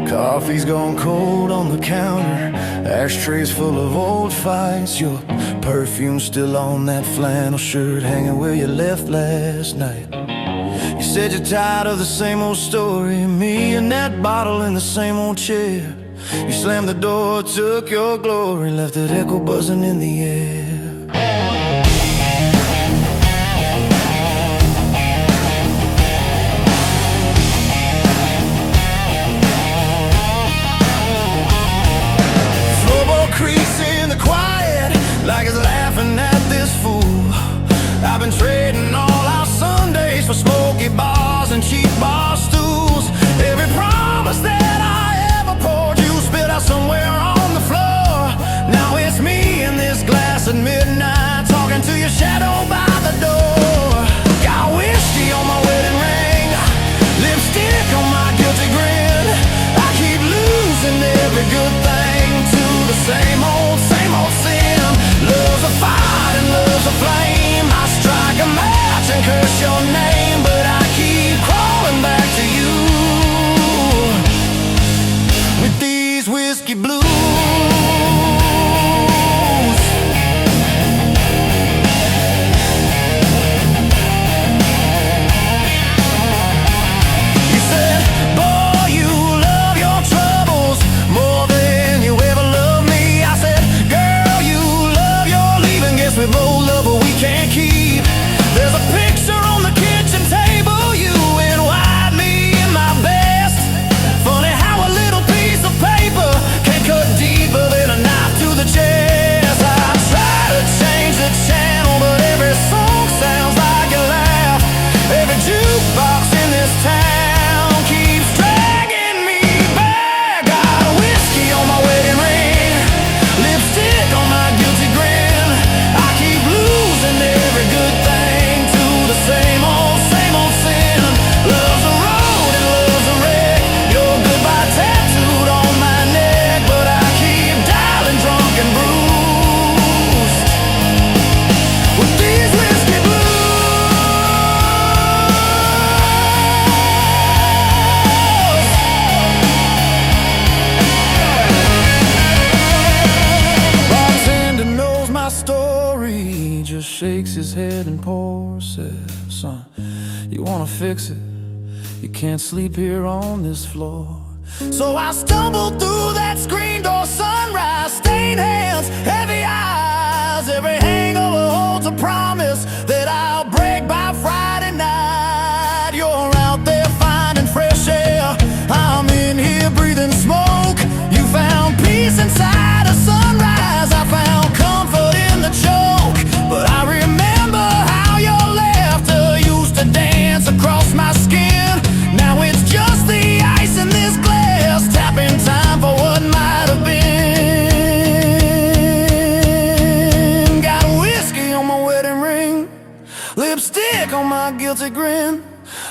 coffee's gone cold on the counter. Ashtrays full of old fights. Your perfume still on that flannel shirt, hanging where you left last night. You said you're tired of the same old story, me and that bottle in the same old chair. You slammed the door, took your glory, left that echo buzzing in the air. Like it's laughing at this fool. I've been trading all our Sundays for smoky bars and cheap bar stools. Every promise that I ever poured, you spit out somewhere on the floor. Now it's me in this glass at midnight, talking to your shadow by the door. Got whiskey on my wedding ring, lipstick on my guilty grin. I keep losing every good thing to the same old sin. Love's a fight and love's a flame. I strike a match and curse your name, but I keep crawling back to you with these whiskey blues. You said, boy, you love your troubles more than you ever loved me. I said, girl, you love your leaving. Guess we both love what we can't keep. There's a just shakes his head and pours, says, son, you wanna fix it? You can't sleep here on this floor. So I stumbled through that screen door, sunrise, stained hands, heavy eyes. Every hangover holds a promise that I'll break by Friday night. You're out there finding fresh air, I'm in here breathing smoke. You found peace inside a sunrise, I found comfort in the choke. But I remember how your laughter used to dance across my skin. Now it's just the ice in this glass, tapping time for what might have been. Got whiskey on my wedding ring, lipstick on my guilty grin.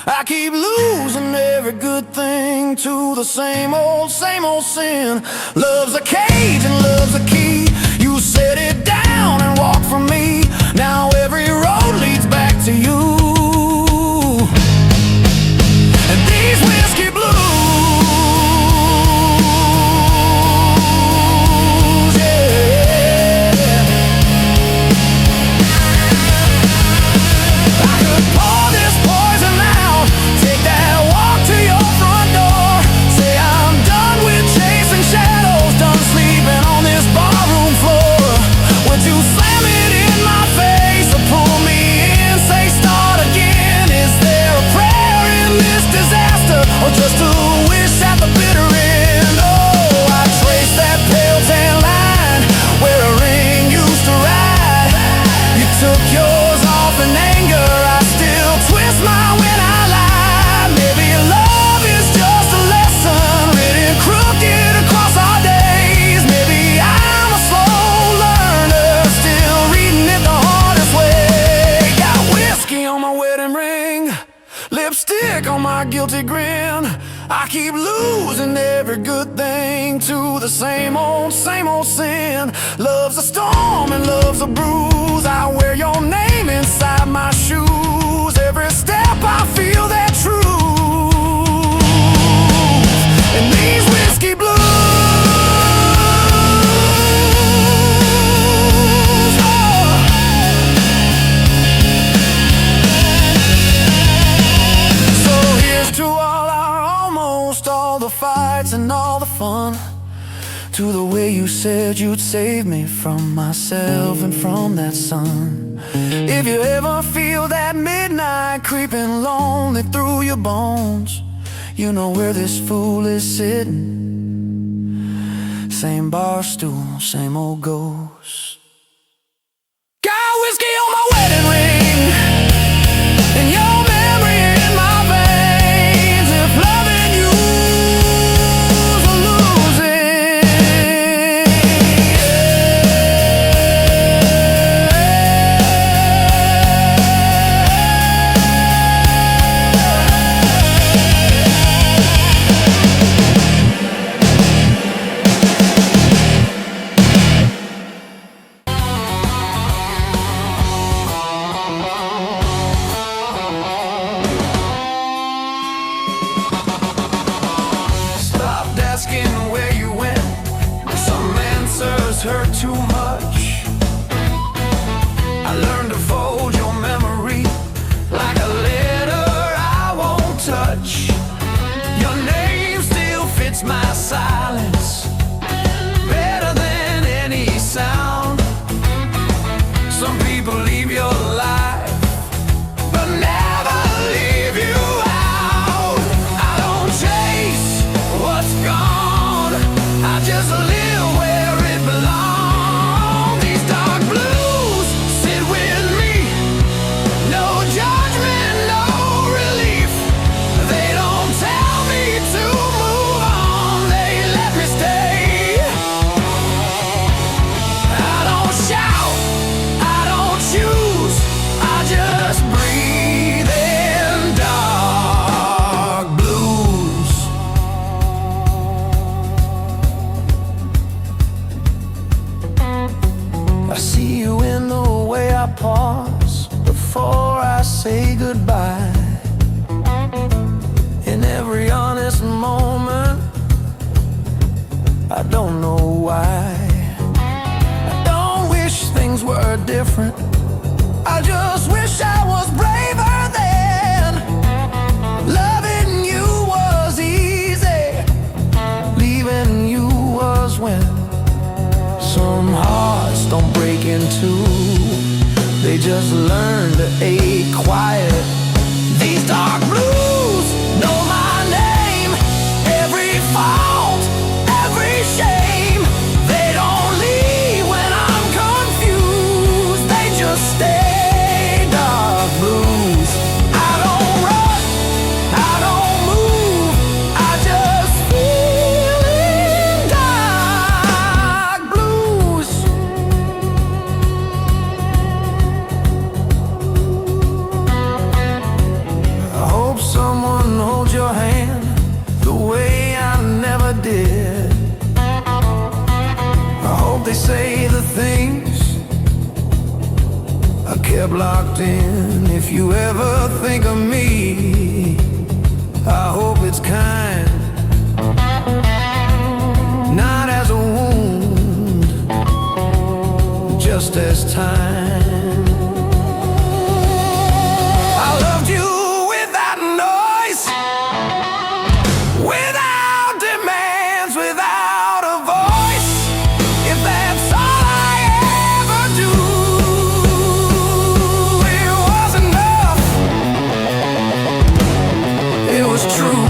I keep losing every good thing to the same old sin. Love's a cage and love's a key. You set it down and walk from me. Now every road leads back to you. And these whiskey blues, yeah. I could pour this poison out, take that walk to your front door. Say I'm done with chasing shadows, done sleeping on this barroom floor. Would you slam it in my face or pull me in, say start again? Is there a prayer in this disaster, or just a wish at the bitter end? Oh, I traced that pale tan line where a ring used to ride. You took yours off in anger, I still twist mine when I lie. Maybe love is just a lesson written crooked across our days. Maybe I'm a slow learner, still reading it the hardest way. Got whiskey on my wedding ring, lipstick on my guilty grin. I keep losing every good thing to the same old sin. Love's a storm and love's a bruise. I wear your name inside my shoes. Every step I feel that truth. And these whiskey blues, all the fights and all the fun, to the way you said you'd save me from myself and from that sun. If you ever feel that midnight creeping lonely through your bones, you know where this fool is sitting. Same bar stool, same old ghost. Got whiskey on my wedding ring and your memory in my veins. If loving you hurt too much. I learned to fold your memory like a letter I won't touch. Your name still fits my silence better than any sound. Some people leave your life but never leave you out. I don't chase what's gone, I just live where it belongs. These dark blues sit with me, no judgment, no relief. They don't tell me to move on, they let me stay. I don't shout, I don't choose, I just breathe in dark blues. I see you in the way I pause before I say goodbye. In every honest moment, I don't know why. I don't wish things were different, I just wish I was braver then. Loving you was easy, leaving you was when. Some hearts don't break in two, they just learn to ache quiet. These dark blues know my name, every fault, every shame. They don't leave when I'm confused, they just stay. Dark blues, I don't run, I don't move, I just feel in dark blues. I hope someone holds your hand the way I never did. I hope they say the things I kept locked in. If you ever think of me, I hope it's kind, not as a wound, just as time. I loved you without noise, without demands, without a voice. If that's all I ever do, it was enough, it was true.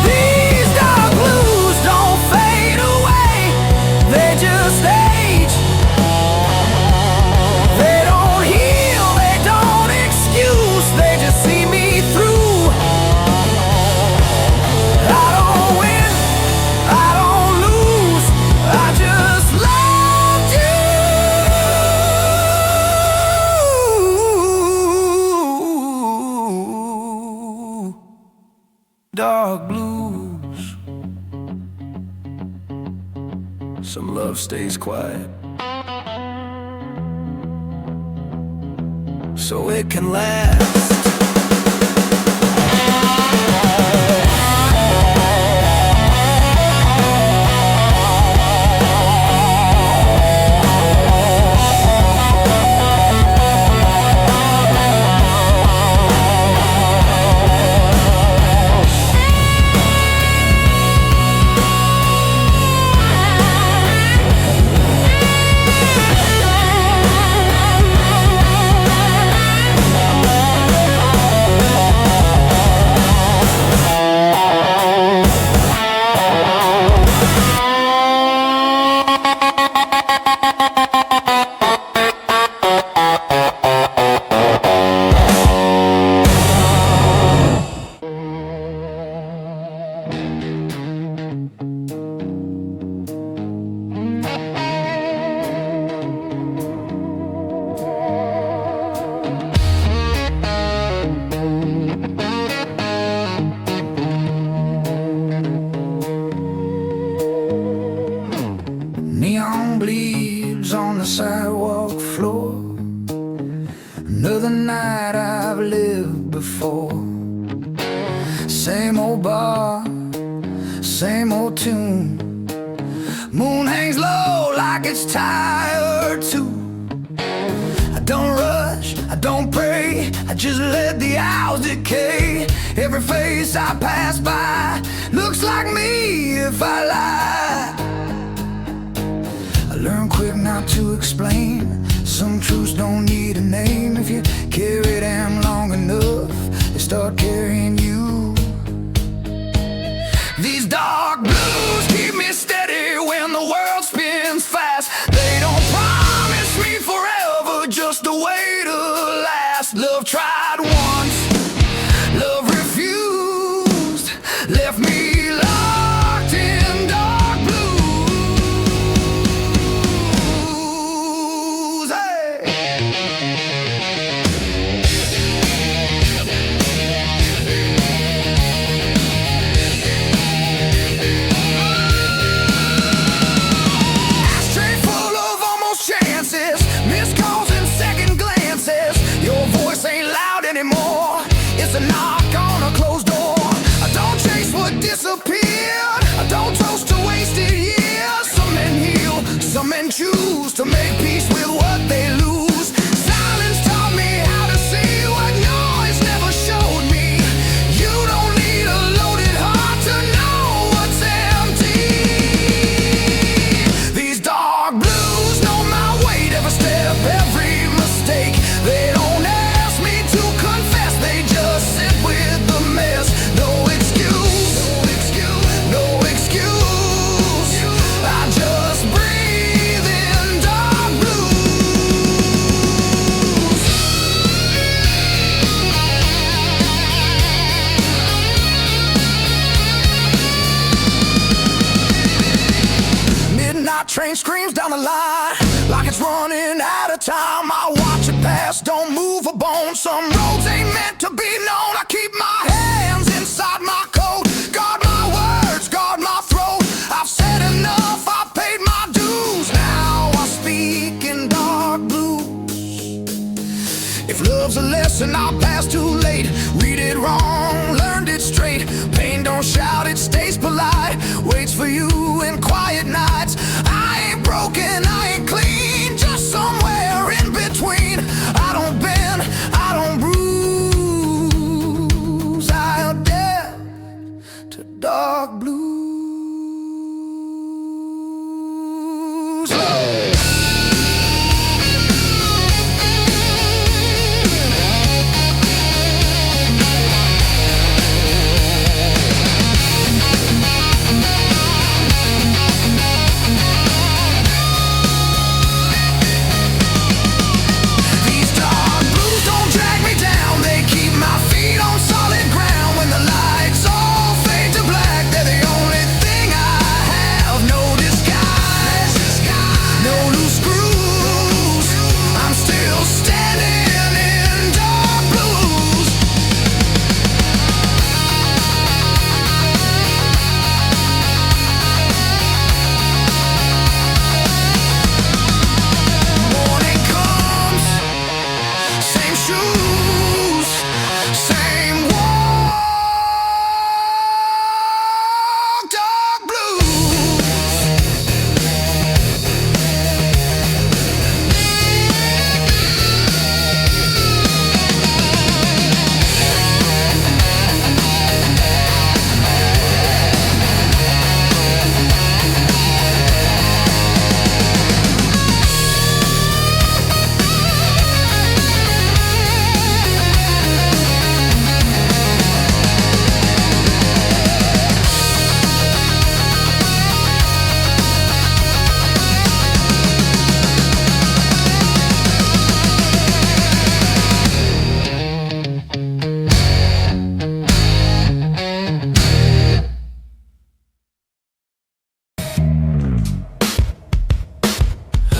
These dark blues don't fade away, they just age. They don't heal, they don't excuse, they just see me through. I don't win, I don't lose, I just loved you. Dark blues. Some love stays quiet, so it can last. Neon bleeds on the sidewalk floor. Another night I've lived before. Same old bar, same old tune. Moon hangs low like it's tired too. I don't rush, I don't pray, I just let the hours decay. Every face I pass by looks like me if I lie. I learn quick not to explain. Some truths don't need a name. If you carry them long enough, they start carrying you. These dark blues keep me steady when the world spins fast. They don't promise me forever, just a way to last. Love tried once, love refused, left me locked in dark blues. Hey. fast, don't move a bone. Some roads ain't meant to be known. I keep my hands inside my coat. Guard my words, guard my throat. I've said enough, I paid my dues. Now I speak in dark blues. If love's a lesson I passed too late, read it wrong, learned it straight. Pain don't shout, it stays polite, waits for you in quiet nights. I ain't broken, I ain't clean, just somewhere in between. I don't bend, I don't bruise, I adapt to dark blues.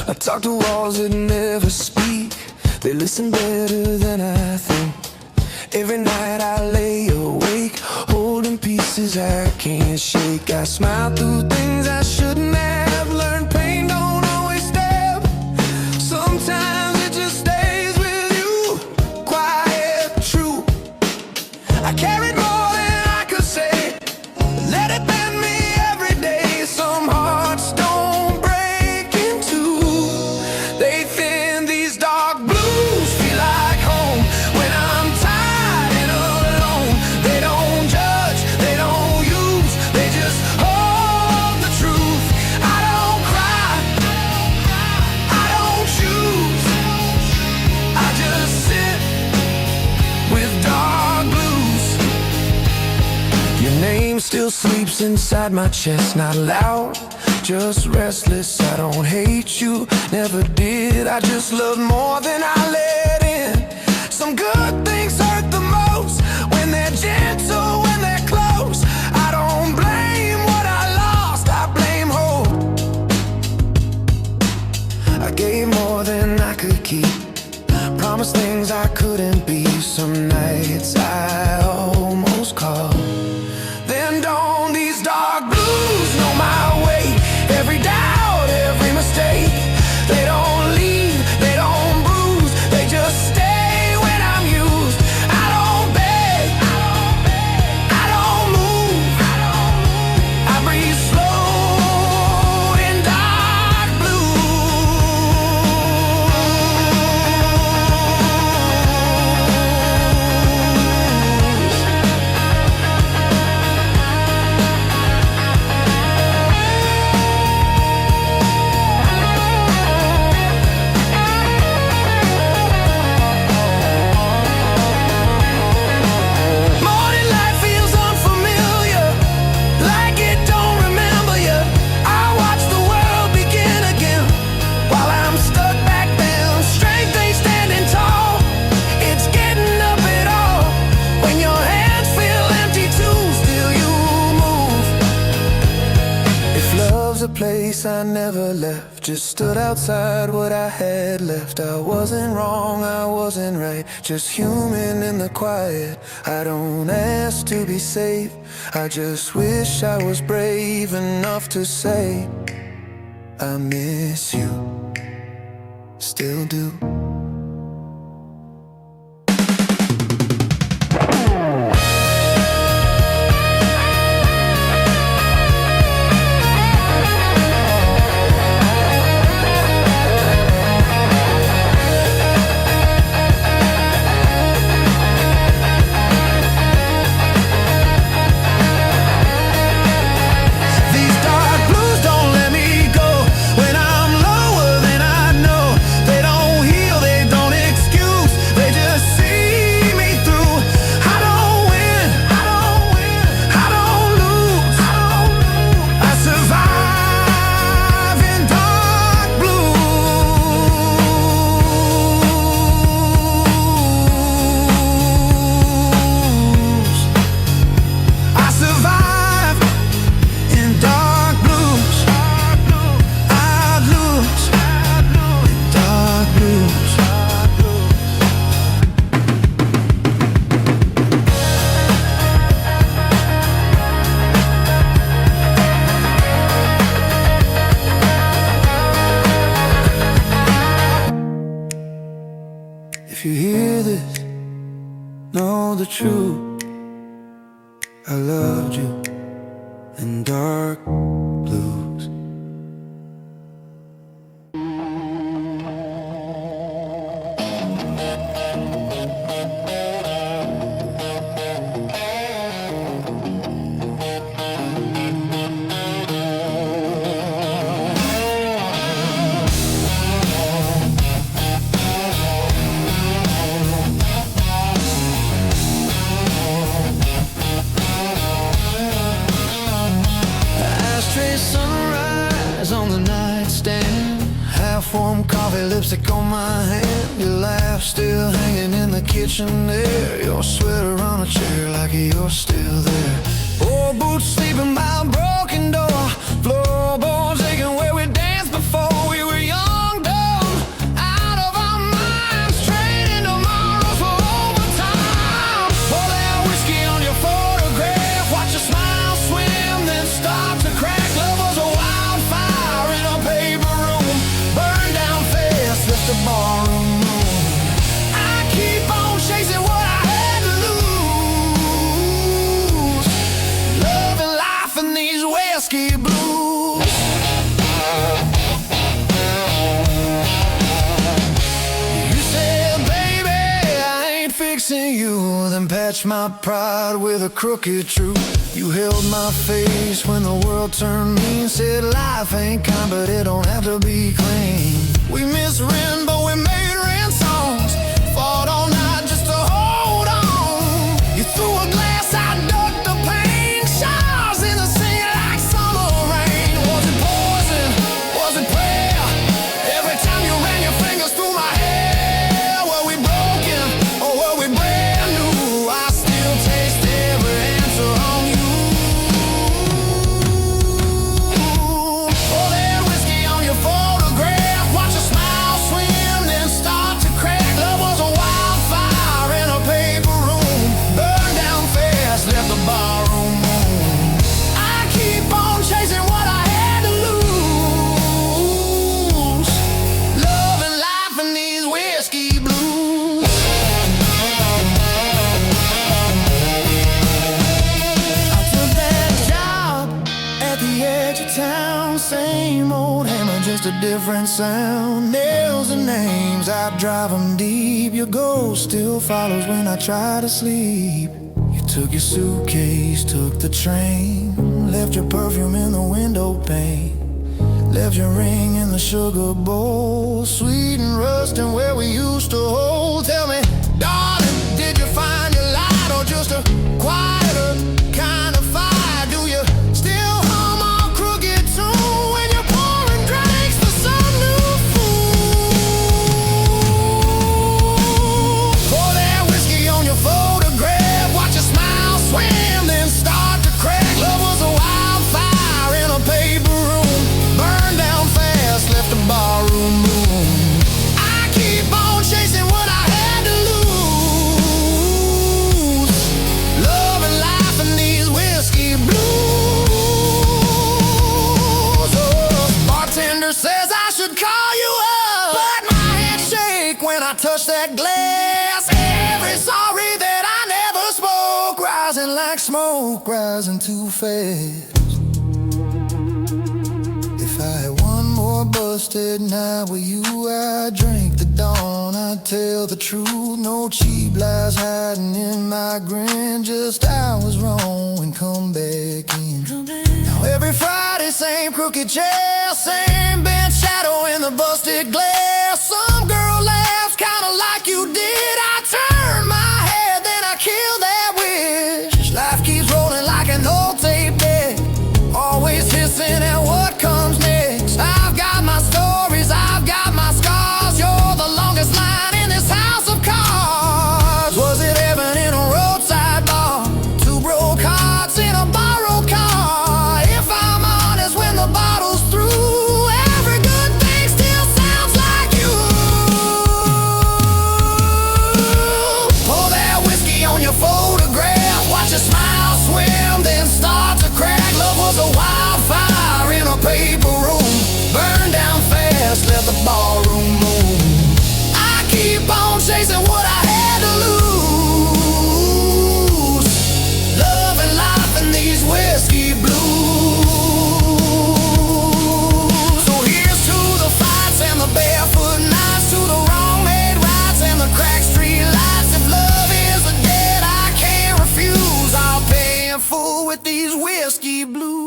I talk to walls that never speak. They listen better than I think. Every night I lay awake, holding pieces I can't shake. I smile through things I shouldn't have. Learned pain don't always stab. Sometimes it just stays with you, quiet, true. I carried more than I could say. Let it bend me every day. Some hearts don't break in two. They thin, these dark blues feel like home. When I'm tired and alone, they don't judge, they don't use, they just hold the truth. I don't cry, I don't choose, I just sit with dark blues. Your name still sleeps inside my chest, not loud, just restless. I don't hate you, never did. I just love more than I let in. Some good things hurt the most when they're gentle, when they're close. I don't blame what I lost, I blame hope. I gave more than I could keep, promised things I couldn't be. Some nights I almost called. Then dawn, these dark blues know my way. Every doubt, every mistake. They don't leave, they don't bruise, they just stay when I'm used. I don't beg, I don't move, I breathe slow in dark blues. place I never left, just stood outside what I had left. I wasn't wrong, I wasn't right, just human in the quiet. I don't ask to be safe, I just wish I was brave enough to say I miss you, still do. If you hear this, know the truth. I loved you in dark blues. Sunrise on the nightstand, half-warm coffee, lipstick on my hand. Your laugh still hanging in the kitchen there, your sweater on a chair like you're still there. Old boots sleeping by a broken door, floorboards aching where we danced before we were young, dumb, out of our minds, trading tomorrows for overtime. Pour that whiskey on your photograph, watch your smile swim, then start to crack. Love was a wildfire in a paper room, burned down fast, left the barroom room. I keep on chasing what I had to lose, love and life and these whiskey blues. You said, baby, I ain't fixing you, then patched my pride with a crooked truth. You held my face when the world turned mean, said life ain't kind, but it don't have to be clean. We missed rent, but we made rent songs, fought all night just to hold on. You threw a glass, I ducked the pain, showers in the sink like summer rain. Was it poison? Was it prayer? Every time you ran your fingers through my hair. Were we broken or were we brand new? I still taste every answer on you. Pour that whiskey on your photograph, watch your smile swim, then start to crack. Love was a wildfire in a paper room, burned down fast, left the barroom room. I keep on chasing what I had to lose, love and life and these whiskey blues. I took that job at the edge of town, same old hammer, just a different sound. Nails and names, I drive them deep. Your ghost still follows when I try to sleep. You took your suitcase, took the train, left your perfume in the window pane, left your ring in the sugar bowl, sweet and rusting where we used to hold. Tell me, darling, did you find your light or just a quieter kind of fire? Do you still hum our crooked tune when you're pouring drinks for some new fool? Pour that whiskey on your photograph, watch your smile swim, then start to crack. Love was a wildfire in a paper room, burned I touch that glass. Every sorry that I never spoke, rising like smoke, rising too fast. If I had one more busted night with you, I'd drink the dawn, I'd tell the truth. No cheap lies hiding in my grin, just I was wrong and come back in. Now every Friday, same crooked chair, same bench shadow in the busted glass. Some girl laughs kinda like you did. I turn my head, then I kill that wish. Life keeps rolling like an old tape deck, always hissing at what comes next. I've got my stories, I've got my scars. You're the longest line in this house of cards. Was it heaven in a roadside bar? Two broke hearts in a borrowed car. If I'm honest, when the bottle's through, every good thing still sounds like you. Pour that whiskey on your photograph, watch your smile swim, then start to crack. Love was a wildfire in a paper room, burned down fast, left the ballroom room. I keep on chasing what I had to lose, love and life and these whiskey blues. So here's to the fights and the barefoot nights, to the wrong made rights and the cracked street lights. If love is a debt I can't refuse, I'll pay in full with these whiskey blues.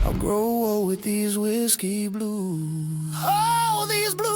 I'll grow old with these whiskey blues. Oh, these blues.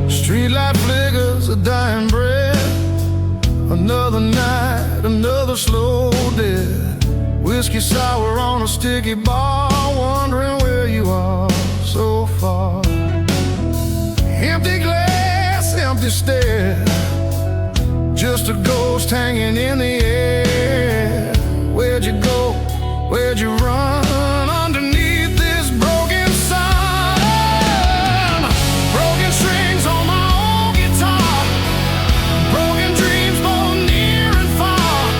Streetlight flickers, a dying breath. Another night, another slow death. Whiskey sour on a sticky bar, wondering where you are so far. Empty glass, empty stare, just a ghost hanging in the air. Where'd you go? Where'd you run? Underneath this broken sun, broken strings on my old guitar, broken dreams both near and far.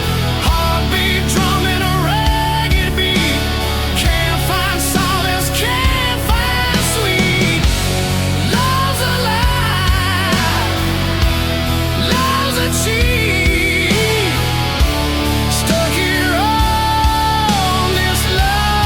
Heartbeat drumming a ragged beat, can't find solace, can't find sweet. Love's a lie, love's a cheat, stuck here on this love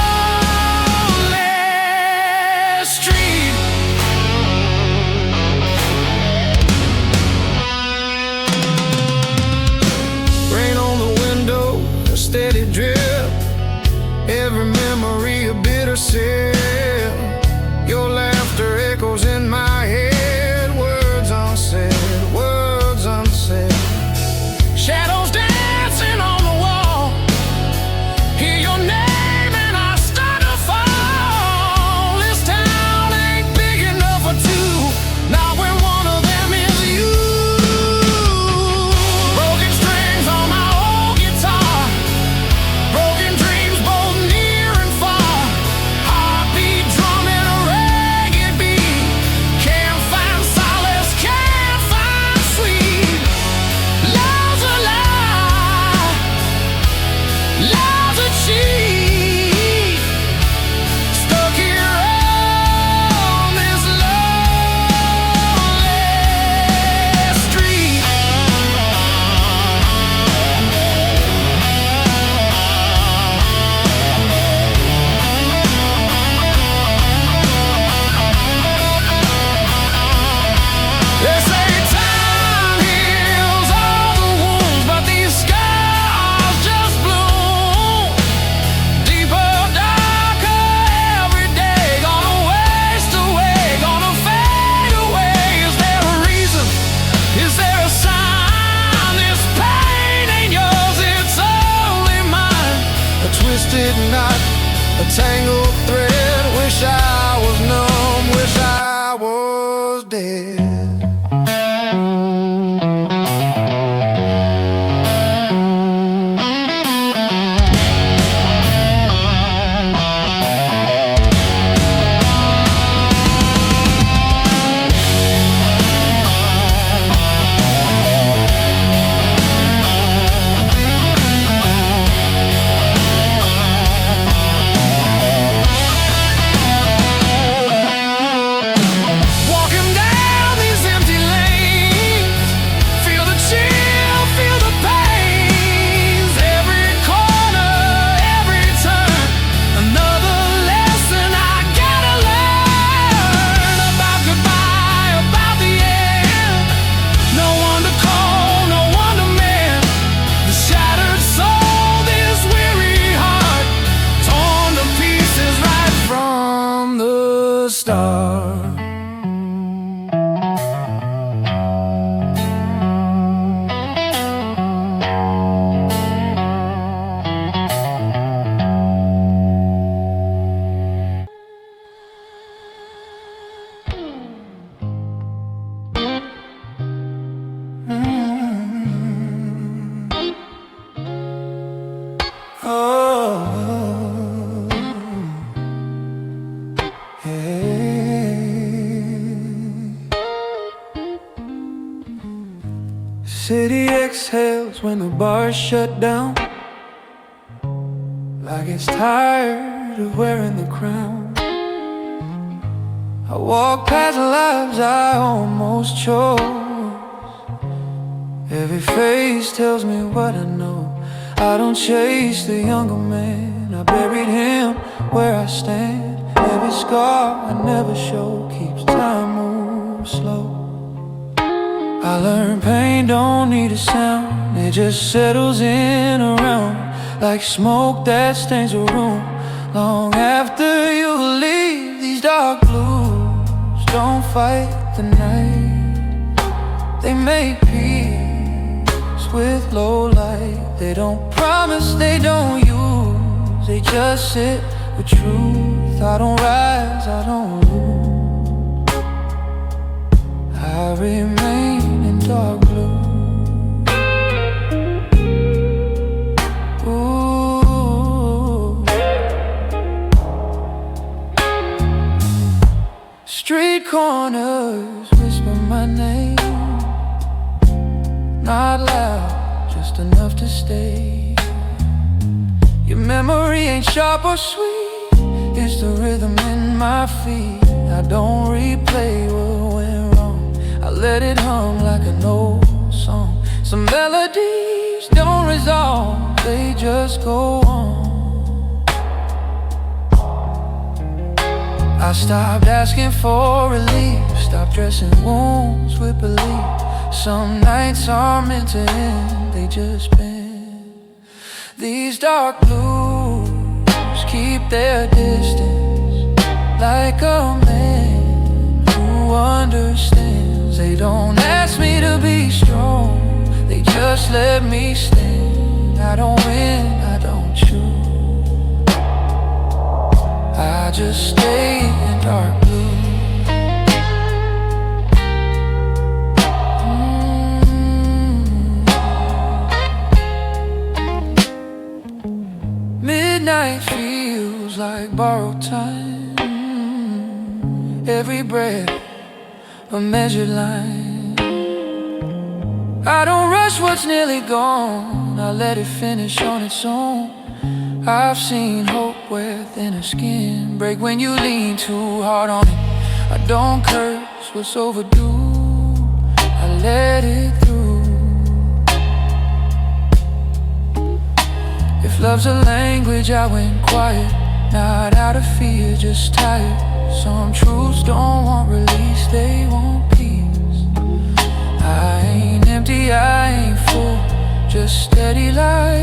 dead. City exhales when the bars shut down, like it's tired of wearing the crown. I walk past lives I almost chose. Every face tells me what I know. I don't chase the younger man, I buried him where I stand. Every scar I never show keeps time move slow. I learned pain don't need a sound, it just settles in around, like smoke that stains a room. Long after you leave, these dark blues don't fight the night. They make peace with low light. They don't promise, they don't use, they just sit with truth. I don't rise, I don't lose, I remain in dark blue. Ooh. Street corners whisper my name, not loud, just enough to stay. Your memory ain't sharp or sweet, it's the rhythm in my feet. I don't replay what went wrong, I let it hum like an old song. Some melodies don't resolve, they just go on. I stopped asking for relief, stopped dressing wounds with belief. Some nights are meant to end, they just bend. These dark blues keep their distance, like a man who understands. They don't ask me to be strong, they just let me stand. I don't win, I don't choose, I just stay in dark blue. Midnight feels like borrowed time, every breath a measured line. I don't rush what's nearly gone, I let it finish on its own. I've seen hope where thinner skin break when you lean too hard on it. I don't curse what's overdue, I let it through. If love's a language, I went quiet, not out of fear, just tired. Some truths don't want release, they want peace. I ain't empty, I ain't full, just steady like